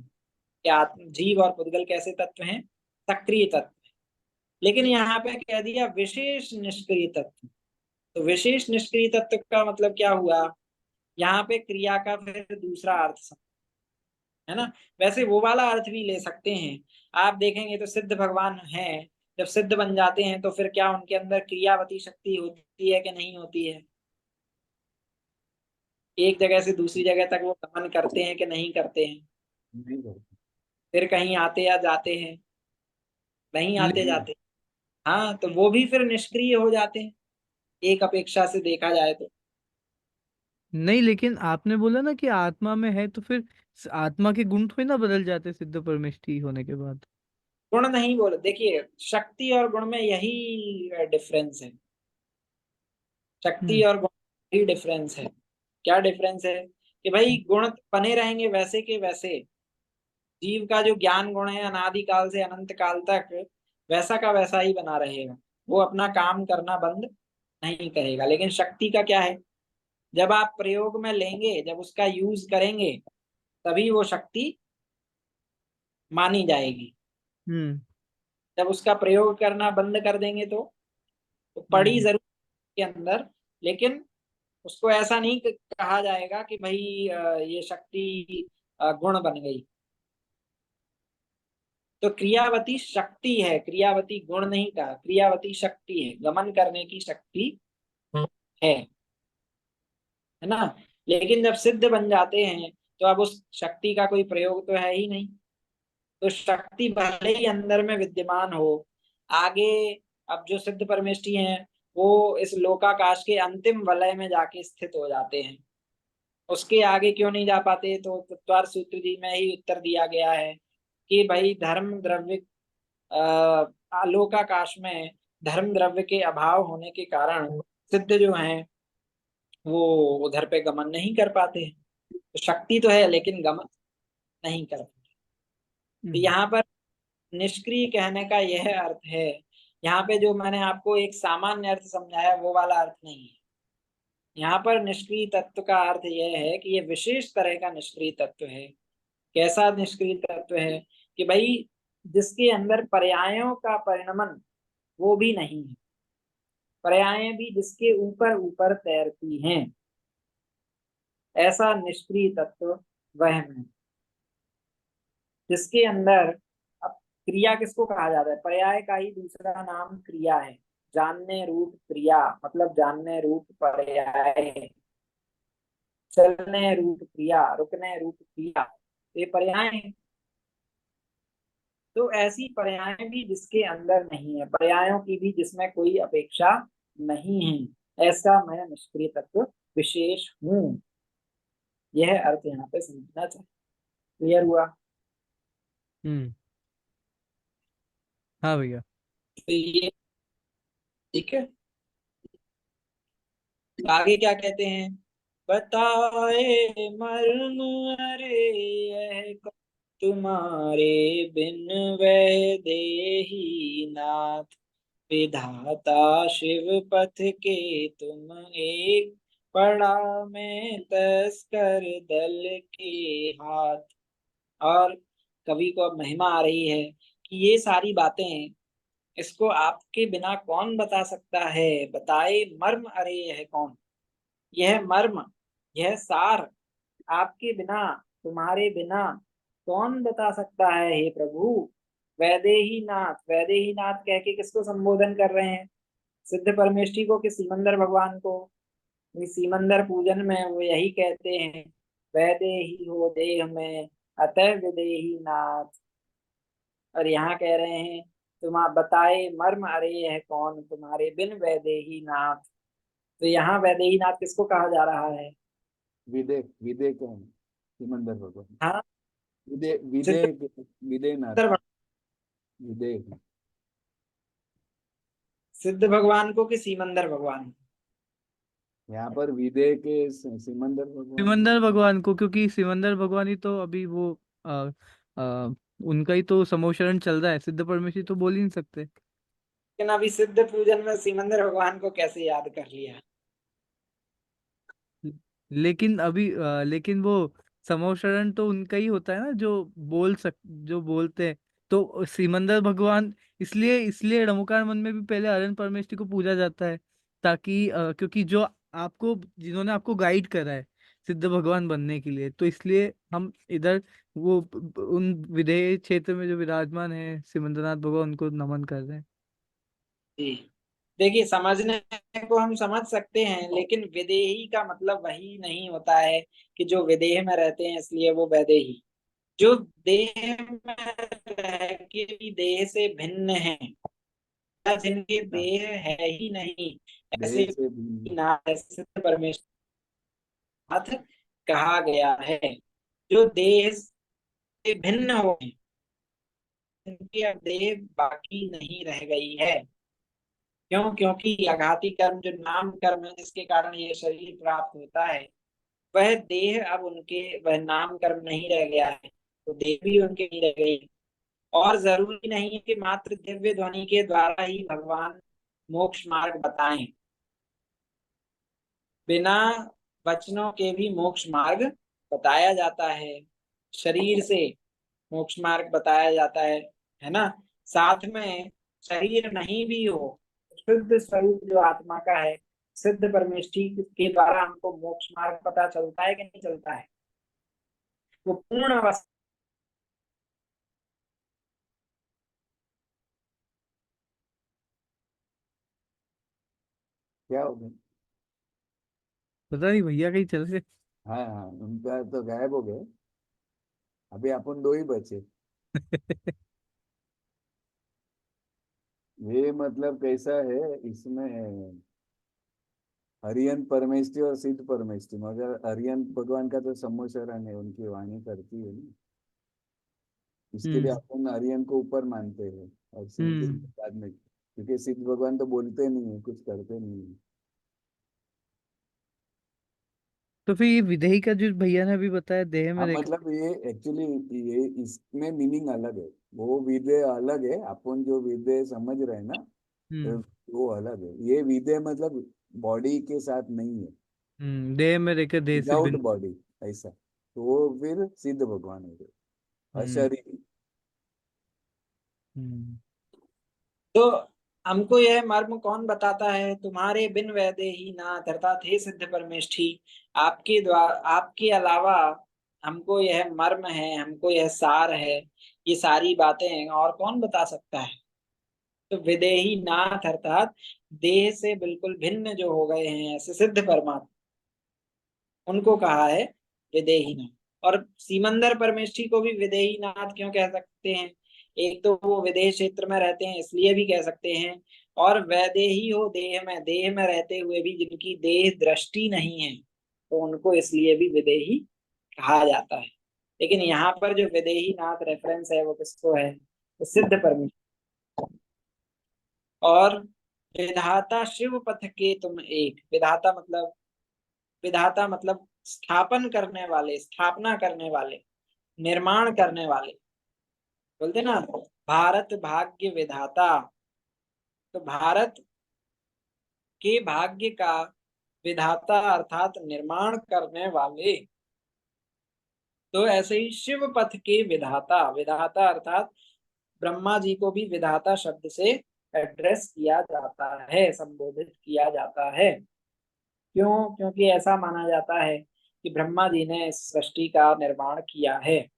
क्या जीव और पुद्गल कैसे तत्व हैं? सक्रिय तत्व। लेकिन यहाँ पे कह दिया विशेष निष्क्रिय तत्व। तो विशेष निष्क्रिय तत्व का मतलब क्या हुआ? यहाँ पे क्रिया का फिर दूसरा अर्थ है ना। वैसे वो वाला अर्थ भी ले सकते हैं। आप देखेंगे तो सिद्ध भगवान हैं, जब सिद्ध बन जाते हैं तो फिर क्या उनके अंदर क्रियावती शक्ति होती है कि नहीं होती है? एक जगह से दूसरी जगह तक वो गमन करते हैं कि नहीं करते हैं? नहीं करते। फिर कहीं आते या जाते हैं? नहीं आते ले, जाते। हाँ, तो वो भी फिर निष्क्रिय हो जाते हैं एक अपेक्षा से देखा जाए तो। नहीं, लेकिन आपने बोला ना कि आत्मा में है, तो फिर आत्मा के गुण थोड़ी ना बदल जाते सिद्ध परमेष्ठी होने के बाद। गुण नहीं बोले, देखिए शक्ति और गुण में यही डिफरेंस है। शक्ति हम्म। और गुण में ही डिफरेंस है। क्या डिफरेंस है? कि भाई गुण बने रहेंगे वैसे के वैसे। जीव का जो ज्ञान गुण है अनादि काल से अनंत काल तक वैसा का वैसा ही बना रहेगा, वो अपना काम करना बंद नहीं करेगा। लेकिन शक्ति का क्या है? जब आप प्रयोग में लेंगे, जब उसका यूज करेंगे, तभी वो शक्ति मानी जाएगी। हम्म। जब उसका प्रयोग करना बंद कर देंगे तो पड़ी हम्म। जरूर के अंदर, लेकिन उसको ऐसा नहीं कहा जाएगा कि भाई ये शक्ति गुण बन गई। तो क्रियावती शक्ति है, क्रियावती गुण नहीं कहा, क्रियावती शक्ति है, गमन करने की शक्ति है। है ना। लेकिन जब सिद्ध बन जाते हैं तो अब उस शक्ति का कोई प्रयोग तो है ही नहीं। तो शक्ति भले ही अंदर में विद्यमान हो, आगे अब जो सिद्ध परमेष्ठी हैं वो इस लोकाकाश के अंतिम वलय में जाके स्थित हो जाते हैं। उसके आगे क्यों नहीं जा पाते? तो तत्वार सूत्र जी में ही उत्तर दिया गया है कि भाई धर्म द्रव्य आलोकाकाश में धर्म द्रव्य के अभाव होने के कारण सिद्ध जो हैं वो उधर पे गमन नहीं कर पाते। तो शक्ति तो है लेकिन गमन नहीं कर पाते। तो हम्म। यहाँ पर निष्क्रिय कहने का यह अर्थ है। यहाँ पे जो मैंने आपको एक सामान्य अर्थ समझाया वो वाला अर्थ नहीं है। यहाँ पर निष्क्रिय तत्व का अर्थ यह है कि ये विशेष तरह का निष्क्रिय तत्व है। कैसा निष्क्रिय तत्व है? कि भाई जिसके अंदर पर्यायों का परिणमन वो भी नहीं है, पर्याय भी जिसके ऊपर ऊपर तैरती हैं, ऐसा निष्क्रिय तत्व वह है जिसके अंदर। अब क्रिया किसको कहा जाता है? पर्याय का ही दूसरा नाम क्रिया है। जानने रूप क्रिया मतलब जानने रूप पर्याय। चलने रूप क्रिया, रुकने रूप क्रिया, ये पर्याय हैं। तो ऐसी पर्याय भी जिसके अंदर नहीं है, पर्यायों की भी जिसमें कोई अपेक्षा नहीं है, ऐसा मैं निष्क्रिय तत्व विशेष हूँ। यह अर्थ यहाँ पे समझना चाहिए। क्लियर हुआ? हम्म। हाँ भैया। तो ये ठीक है। आगे क्या कहते हैं? बताए मर्म अरे यह तुम्हारे बिन वह देही नाथ, विधाता शिव पथ के तुम एक, पड़ा में तस्कर दल के हाथ। और कवि को अब महिमा आ रही है कि ये सारी बातें, इसको आपके बिना कौन बता सकता है? बताए मर्म अरे यह कौन, यह मर्म, यह सार आपके बिना, तुम्हारे बिना कौन बता सकता है हे प्रभु? वैदेही नाथ, वैदेही नाथ कह के किसको संबोधन कर रहे हैं? सिद्ध परमेष्ठी को कि सीमंदर भगवान को? इस सीमंदर पूजन में वो यही कहते हैं, वैदेही हो देह में अतः विदेही नाथ। और यहाँ कह रहे हैं तुम आप बताए मर्म अरे यह कौन, तुम्हारे बिन वैदेही नाथ। तो यहाँ वैदेही नाथ किसको कहा जा रहा है? विदे विदे कौन? सिमंदर भगवान। हाँ, विदे विदे, सिद्ध विदे नाथ, विदे। सिद्ध भगवान को कि सीमंदर भगवान? यहाँ पर विदे के सिमंदर भगवान। सिमंदर भगवान को, क्योंकि सिमंदर भगवान ही तो अभी वो आ, आ, उनका ही तो समोशरण चल रहा है, सिद्ध परमेश्वरी तो बोल ही नहीं सकते। लेकिन अभी सिद्ध पूजन में सीमंदर भगवान को कैसे याद कर लिया? लेकिन अभी लेकिन वो समोशरण तो उनका ही होता है ना, जो बोलते हैं। तो सिमंदर भगवान, इसलिए इसलिए रमुकार मन में भी पहले अरन परमेष्ठी को पूजा जाता है, ताकि क्योंकि जो आपको, जिन्होंने आपको गाइड करा है सिद्ध भगवान बनने के लिए, तो इसलिए हम इधर वो उन विधेय क्षेत्र में जो विराजमान है सिमंदरनाथ भगवान, उनको नमन कर रहे हैं। जी, देखिए समझने को हम समझ सकते हैं, लेकिन विदेही का मतलब वही नहीं होता है कि जो विदेह में रहते हैं इसलिए वो वैदेही। जो देह में रह के भी देह से भिन्न है, या जिनके हाँ, देह है ही नहीं, देह ऐसे से भिन्न। ना सिद्ध परमेश्वर कहा गया है। जो देह से भिन्न हो गए, उनकी अब देह बाकी नहीं रह गई है। क्यों? क्योंकि आघाती कर्म जो नाम कर्म है जिसके कारण ये शरीर प्राप्त होता है, वह देह अब उनके, वह नाम कर्म नहीं रह गया है, तो देह भी उनके नहीं रह गई। और जरूरी नहीं है कि मात्र दिव्य ध्वनि के द्वारा ही भगवान मोक्ष मार्ग बताएं, बिना वचनों के भी मोक्ष मार्ग बताया जाता है। शरीर से मोक्ष मार्ग बताया जाता है ना? साथ में शरीर नहीं भी हो, शुद्ध स्वरूप जो आत्मा का है, सिद्ध परमेष्ठी के द्वारा हमको मोक्ष मार्ग पता चलता है कि नहीं चलता है? वो पूर्ण अवस्था। क्या हो गया? पता नहीं भैया कहीं चल से। हाँ हाँ, उनका तो गायब हो गए। अभी अपन दो ही बचे। ये मतलब कैसा है इसमें? हरियन परमेष्ठी और सिद्ध परमेष्ठी, मगर हरियन भगवान का तो सम्मोचरण है, उनकी वाणी करती है ना। इसके लिए हम्म। अपन हरियन को ऊपर मानते हैं और सिद्ध हम्म। को बाद में, क्योंकि सिद्ध भगवान तो बोलते नहीं है, कुछ करते नहीं है। तो फिर ये विधेयी का जो भैया ने अभी बताया, देह में हाँ, रेखा। मतलब ये एक्चुअली, ये इसमें मीनिंग अलग है। वो विदे अलग है, अपन जो विदे समझ रहे हैं ना, हम्म। वो अलग है। ये विदे मतलब बॉडी के साथ नहीं है, देह में रहकर देह से विदाउट भिन्न। बॉडी, ऐसा। तो वो फिर सिद्ध भगवान हो गए, हम्म। अशरीरी। हम्म। तो हमको यह मर्म कौन बताता है? तुम्हारे बिन वैदेही नाथ, अर्थात हे सिद्ध परमेष्ठी, आपके द्वारा, आपके अलावा हमको यह मर्म है, हमको यह सार है, ये सारी बातें और कौन बता सकता है? तो विदेही नाथ अर्थात देह से बिल्कुल भिन्न जो हो गए हैं ऐसे सिद्ध परमात्मा, उनको कहा है विदेही नाथ। और सीमंदर परमेष्ठी को भी विदेही नाथ क्यों कह सकते हैं? एक तो वो विदेह क्षेत्र में रहते हैं इसलिए भी कह सकते हैं, और वैदेही हो देह में रहते हुए भी जिनकी देह दृष्टि नहीं है तो उनको इसलिए भी विदेही कहा जाता है। लेकिन यहाँ पर जो विदेही नाथ रेफरेंस है वो किसको है? तो सिद्ध परमेश्वर। और विधाता शिव पथ के तुम एक, विधाता मतलब स्थापन करने वाले, स्थापना करने वाले, निर्माण करने वाले। बोलते ना भारत भाग्य विधाता, तो भारत के भाग्य का विधाता अर्थात निर्माण करने वाले। तो ऐसे ही शिव पथ के विधाता, विधाता अर्थात ब्रह्मा जी को भी विधाता शब्द से एड्रेस किया जाता है, संबोधित किया जाता है। क्यों? क्योंकि ऐसा माना जाता है कि ब्रह्मा जी ने इस सृष्टि का निर्माण किया है।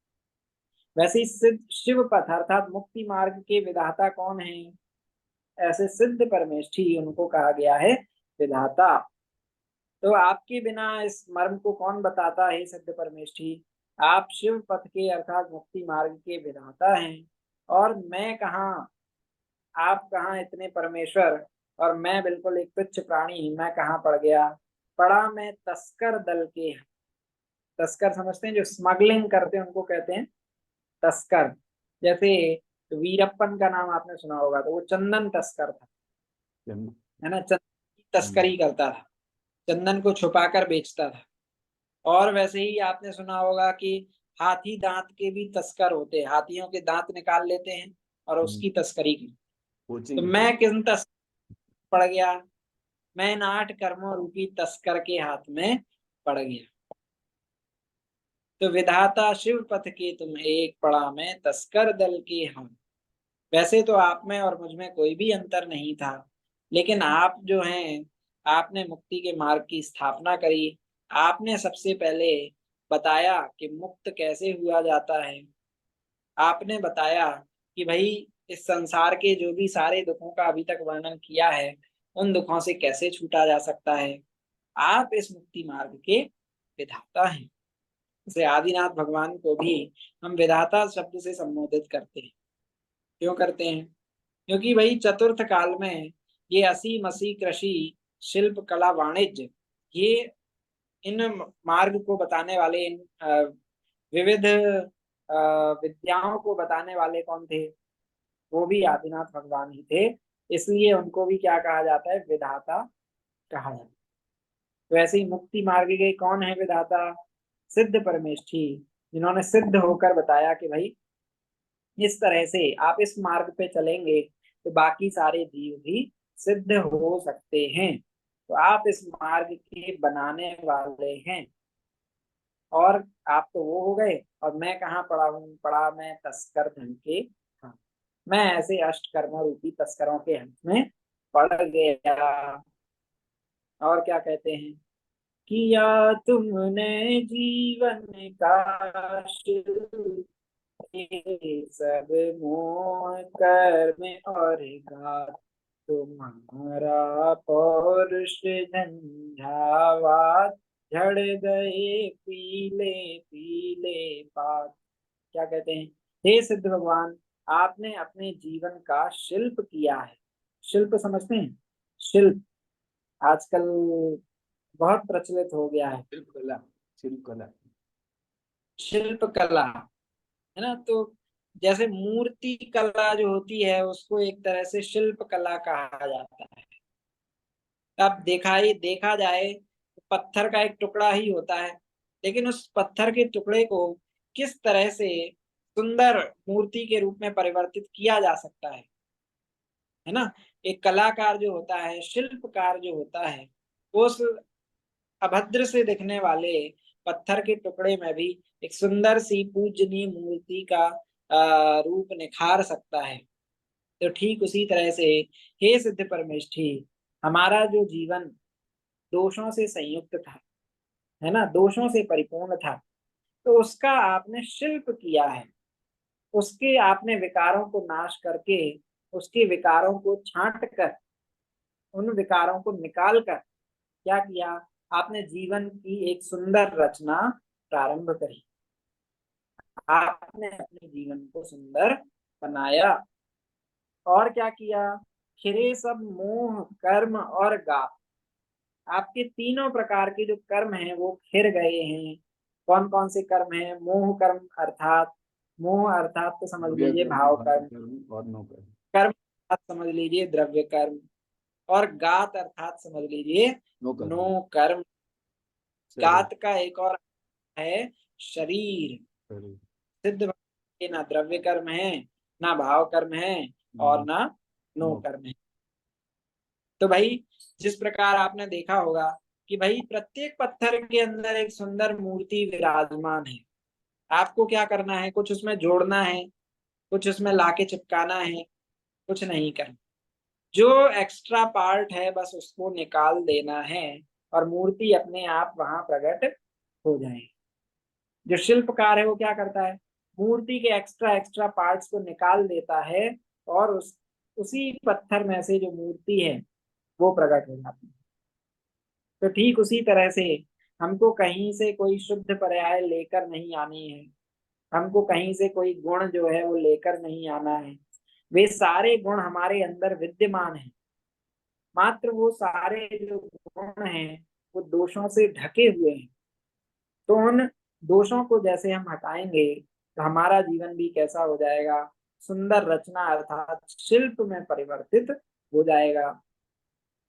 वैसे ही सिद्ध शिव पथ अर्थात मुक्ति मार्ग के विधाता कौन है? ऐसे सिद्ध परमेष्ठी, उनको कहा गया है विधाता। तो आपके बिना इस मर्म को कौन बताता है सिद्ध परमेष्ठी? आप शिव पथ के अर्थात मुक्ति मार्ग के विधाता हैं, और मैं कहाँ, आप कहाँ इतने परमेश्वर, और मैं बिल्कुल एक तुच्छ प्राणी, मैं कहाँ पड़ गया? पड़ा मैं तस्कर दल के। तस्कर समझते हैं? जो स्मगलिंग करते हैं उनको कहते हैं तस्कर। जैसे वीरप्पन का नाम आपने सुना होगा, तो वो चंदन तस्कर था, है ना, चंदन की तस्करी करता था, चंदन को छुपाकर बेचता था। और वैसे ही आपने सुना होगा कि हाथी दांत के भी तस्कर होते हैं, हाथियों के दांत निकाल लेते हैं और उसकी तस्करी की। तो कोचिंग मैं किन तस्कर पड़ गया? मैं इन 8 कर्मों रूपी तस्कर के हाथ में पड़ गया। तो विधाता शिव पथ के तुम एक, पड़ा मैं तस्कर दल के हाथ। वैसे तो आप में और मुझ में कोई भी अंतर नहीं था, लेकिन आप जो हैं, आपने मुक्ति के मार्ग की स्थापना करी। आपने सबसे पहले बताया कि मुक्त कैसे हुआ जाता है। आपने बताया कि भाई इस संसार के जो भी सारे दुखों का अभी तक वर्णन किया है, उन दुखों से कैसे छूटा जा सकता है। आप इस मुक्ति मार्ग के विधाता हैं। जैसे आदिनाथ भगवान को भी हम विधाता शब्द से संबोधित करते हैं। क्यों करते हैं? क्योंकि भाई चतुर्थ काल में ये असी मसी कृषि शिल्प कला वाणिज्य, ये इन मार्ग को बताने वाले, इन विविध विद्याओं को बताने वाले कौन थे? वो भी आदिनाथ भगवान ही थे। इसलिए उनको भी क्या कहा जाता है? विधाता कहा जाता है। तो ऐसे ही मुक्ति मार्ग के कौन है विधाता? सिद्ध परमेष्ठी, जिन्होंने सिद्ध होकर बताया कि भाई इस तरह से आप इस मार्ग पे चलेंगे तो बाकी सारे जीव भी सिद्ध हो सकते हैं। तो आप इस मार्ग के बनाने वाले हैं। और आप तो वो हो गए, और मैं कहाँ पड़ा हूँ? पड़ा मैं तस्कर धन के हाथ। मैं ऐसे अष्टकर्म रूपी तस्करों के हाथ में पड़ गया। और क्या कहते हैं? किया तुमने जीवन का शुरू, ये सब मोह कर्म और घात, तुम्हारा पौरुष झंझावात, झड़ गए पीले पीले पात। क्या कहते हैं? हे सिद्ध भगवान, आपने अपने जीवन का शिल्प किया है। शिल्प समझते हैं? शिल्प आजकल बहुत प्रचलित हो गया है। शिल्प कला, शिल्प कला। शिल्प कला, है ना। तो जैसे मूर्ति कला जो होती है उसको एक तरह से शिल्प कला कहा जाता है। अब देखा जाए तो पत्थर का एक टुकड़ा ही होता है, लेकिन उस पत्थर के टुकड़े को किस तरह से सुंदर मूर्ति के रूप में परिवर्तित किया जा सकता है ना। एक कलाकार जो होता है, शिल्पकार जो होता है, उस अभद्र से दिखने वाले पत्थर के टुकड़े में भी एक सुंदर सी पूजनीय मूर्ति का रूप निखार सकता है। तो ठीक उसी तरह से हे सिद्ध परमेष्ठी, हमारा जो जीवन दोषों से संयुक्त था, है ना, दोषों से परिपूर्ण था, तो उसका आपने शिल्प किया है। उसके आपने विकारों को नाश करके, उसके विकारों को छांट कर, उन विकारों को निकाल कर क्या किया? आपने जीवन की एक सुंदर रचना प्रारंभ करी। आपने अपने जीवन को सुंदर बनाया। और क्या किया? खिरे सब मोह कर्म और गाप। आपके तीनों प्रकार के जो कर्म हैं वो खिर गए हैं। कौन कौन से कर्म हैं? मोह कर्म अर्थात, मोह अर्थात तो समझ द्रव्य लीजिए कर्म, भाव भाव कर्म। कर्म और नो कर्म। कर्म अर्थात समझ लीजिए द्रव्य कर्म। और गात अर्थात समझ लीजिए नो कर्म। नो कर्म। शरीर। गात का एक और है शरीर। शरीर। सिद्ध भक्ति के ना द्रव्य कर्म है, ना भाव कर्म है, और ना नो नो। कर्म है। तो भाई जिस प्रकार आपने देखा होगा कि भाई प्रत्येक पत्थर के अंदर एक सुंदर मूर्ति विराजमान है। आपको क्या करना है? कुछ उसमें जोड़ना है, कुछ उसमें लाके चिपकाना है, कुछ नहीं करना। जो एक्स्ट्रा पार्ट है बस उसको निकाल देना है और मूर्ति अपने आप वहां प्रकट हो जाएगी। जो शिल्पकार है वो क्या करता है? मूर्ति के एक्स्ट्रा एक्स्ट्रा पार्ट्स को निकाल देता है और उसी पत्थर में से जो मूर्ति है वो प्रकट हो जाती है। तो ठीक उसी तरह से हमको कहीं से कोई शुद्ध पर्याय लेकर नहीं आनी है। हमको कहीं से कोई गुण जो है वो लेकर नहीं आना है। वे सारे गुण हमारे अंदर विद्यमान हैं। मात्र वो सारे जो गुण हैं वो दोषों से ढके हुए हैं। तो उन दोषों को जैसे हम हटाएंगे तो हमारा जीवन भी कैसा हो जाएगा? सुंदर रचना अर्थात शिल्प में परिवर्तित हो जाएगा।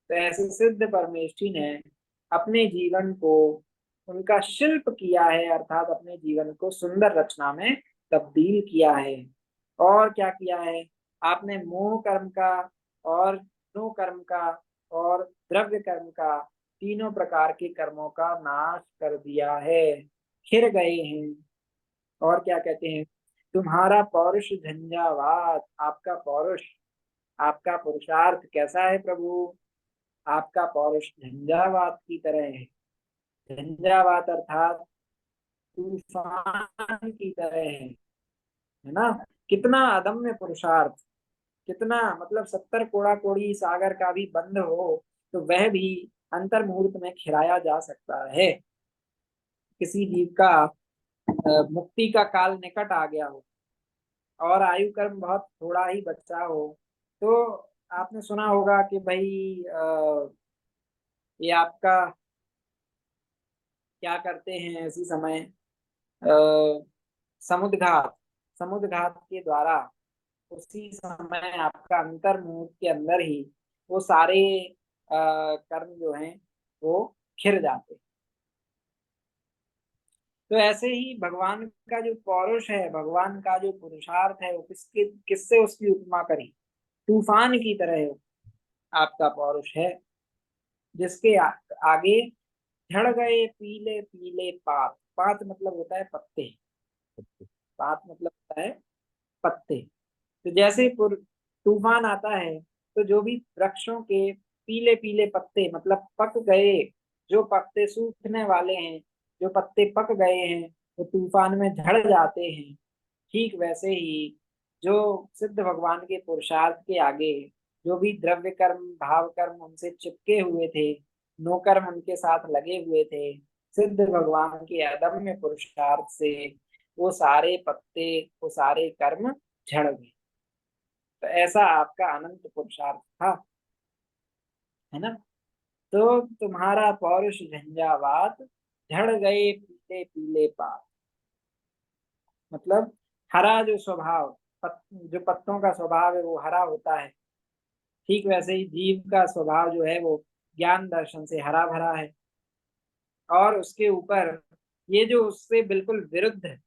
तो ऐसे सिद्ध परमेष्ठी ने अपने जीवन को उनका शिल्प किया है, अर्थात अपने जीवन को सुंदर रचना में तब्दील किया है। और क्या किया है? आपने मोह कर्म का और नो कर्म का और द्रव्य कर्म का, तीनों प्रकार के कर्मों का नाश कर दिया है, खिर गए हैं। और क्या कहते हैं? तुम्हारा पौरुष झंझावात। आपका पौरुष, आपका पुरुषार्थ कैसा है प्रभु? आपका पौरुष झंझावात की तरह है। झंझावात अर्थात तूफान की तरह है ना? कितना अदम्य पुरुषार्थ! कितना मतलब 70 कोड़ा कोड़ी सागर का भी बंध हो तो वह भी अंतर मुहूर्त में खिराया जा सकता है। किसी जीव का मुक्ति का काल निकट आ गया हो और आयु कर्म बहुत थोड़ा ही बचा हो तो आपने सुना होगा कि भाई ये आपका क्या करते हैं इसी समय? समुद्घात, समुद्घात के द्वारा उसी समय आपका अंतर मुहूर्त के अंदर ही वो सारे कर्म जो हैं वो खिर जाते हैं। तो ऐसे ही भगवान का जो पौरुष है, भगवान का जो पुरुषार्थ है वो किसके किससे उसकी उपमा करी? तूफान की तरह आपका पौरुष है, जिसके आगे झड़ गए पीले पीले पात। पात मतलब होता है पत्ते। पात मतलब होता है पत्ते। तो जैसे तूफान आता है तो जो भी वृक्षों के पीले पीले पत्ते मतलब पक गए, जो पत्ते सूखने वाले हैं, जो पत्ते पक गए हैं वो तूफान में झड़ जाते हैं। ठीक वैसे ही जो सिद्ध भगवान के पुरुषार्थ के आगे जो भी द्रव्य कर्म भाव कर्म उनसे चिपके हुए थे, नो कर्म उनके साथ लगे हुए थे, सिद्ध भगवान के अदम्य पुरुषार्थ से वो सारे पत्ते, वो सारे कर्म झड़ गए। तो ऐसा आपका अनंत पुरुषार्थ था, है ना? तो तुम्हारा पौरुष झंझावात, झड़ गए पीले पीले पात। मतलब हरा जो स्वभाव, जो पत्तों का स्वभाव है वो हरा होता है। ठीक वैसे ही जीव का स्वभाव जो है वो ज्ञान दर्शन से हरा भरा है। और उसके ऊपर ये जो उससे बिल्कुल विरुद्ध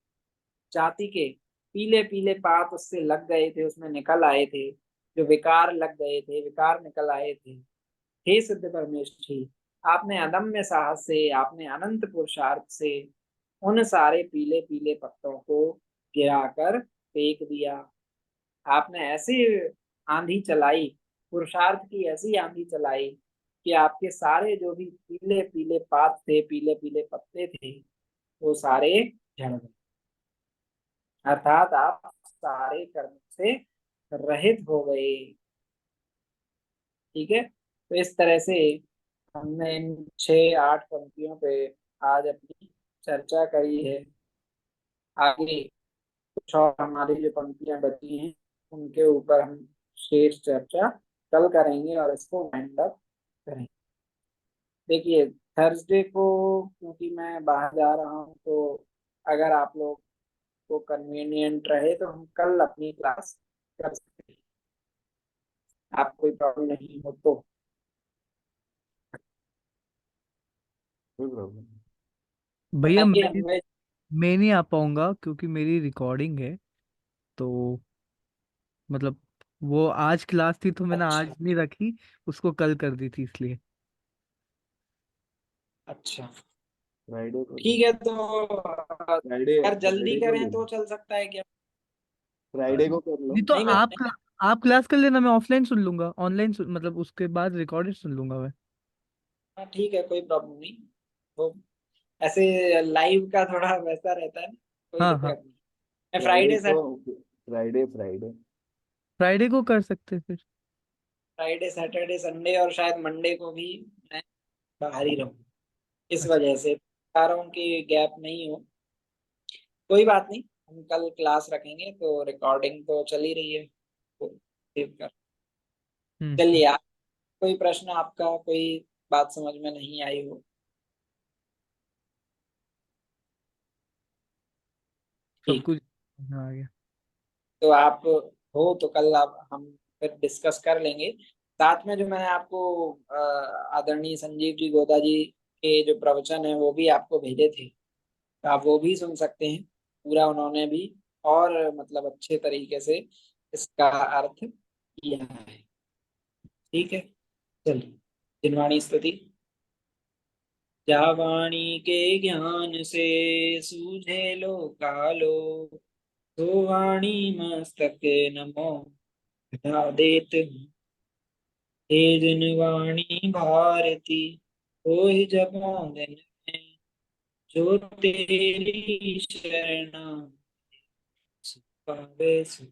जाति के पीले पीले पात उससे लग गए थे, उसमें निकल आए थे, जो विकार लग गए थे, विकार निकल आए थे। हे सिद्ध परमेष्ठी, आपने अदम्य साहस से, आपने अनंत पुरुषार्थ से उन सारे पीले पीले पत्तों को गिराकर फेंक दिया। आपने ऐसी आंधी चलाई, पुरुषार्थ की ऐसी आंधी चलाई कि आपके सारे जो भी पीले पीले पात थे, पीले पीले पत्ते थे, वो सारे झड़ गए। अर्थात आप सारे कर्म से रहित हो गए। ठीक है? तो इस तरह से हमने इन 6-8 पंक्तियों पे आज अपनी चर्चा करी है। आगे कुछ और हमारी जो पंक्तियां बची हैं उनके ऊपर हम शेष चर्चा कल करेंगे और इसको वाइंड अप करेंगे। देखिए, थर्सडे को क्योंकि मैं बाहर जा रहा हूँ, तो अगर आप लोग को कन्वीनियंट रहे तो हम कल अपनी क्लास कर सकते हैं। आप कोई प्रॉब्लम नहीं हो तो। कोई प्रॉब्लम। भैया आइए मैं हमें। मैं नहीं आ पाऊंगा क्योंकि मेरी रिकॉर्डिंग है। तो मतलब वो आज क्लास थी तो मैंने आज अच्छा। नहीं रखी, उसको कल कर दी थी इसलिए। अच्छा, फ्राइडे को ठीक है। तो फ्राइडे अगर जल्दी फ्राइडे को करें ले तो लो। चल सकता है क्या? फ्राइडे को कर लो। नहीं तो नहीं मैं आप क्लास कर लेना, मैं ऑफलाइन सुन लूंगा, ऑनलाइन मतलब उसके बाद रिकॉर्डेड सुन लूंगा मैं। हाँ ठीक है, कोई प्रॉब्लम नहीं। वो ऐसे लाइव का थोड़ा वैसा रहता है ना, कोई हाँ हाँ। दिक्कत नहीं। मैं फ्राइडे फ्राइडे को सैट फ्राइडे फ्राइडे को कर सकते हैं फिर। फ्राइडे सैटरडे संडे और शायद मंडे को भी मैं बाहर ही रहूँ। इस अच्छा। वजह से चाह रहा हूँ कि गैप नहीं हो। कोई बात नहीं, हम कल क्लास रखेंगे तो रिकॉर्डिंग तो चल ही रही है, तो सेव कर। हम्म। चलिए, आप कोई प्रश्न, आपका कोई बात समझ में नहीं आई हो? सब ठीक। कुछ आ गया। तो आप हो तो कल आप हम फिर डिस्कस कर लेंगे। साथ में जो मैंने आपको आदरणीय संजीव जी गोदा जी के जो प्रवचन है वो भी आपको भेजे थे, तो आप वो भी सुन सकते हैं। पूरा उन्होंने भी और मतलब अच्छे तरीके से इसका अर्थ किया है। ठीक है, चलिए। जिनवाणी स्तुति। जा वाणी के ज्ञान से सूझे लो कालो, तो वाणी मस्तक नमो हटा देत हूँ। हे जिनवाणी भारती, होई जपों दिन में, जो तेरी शरणा पावे सो।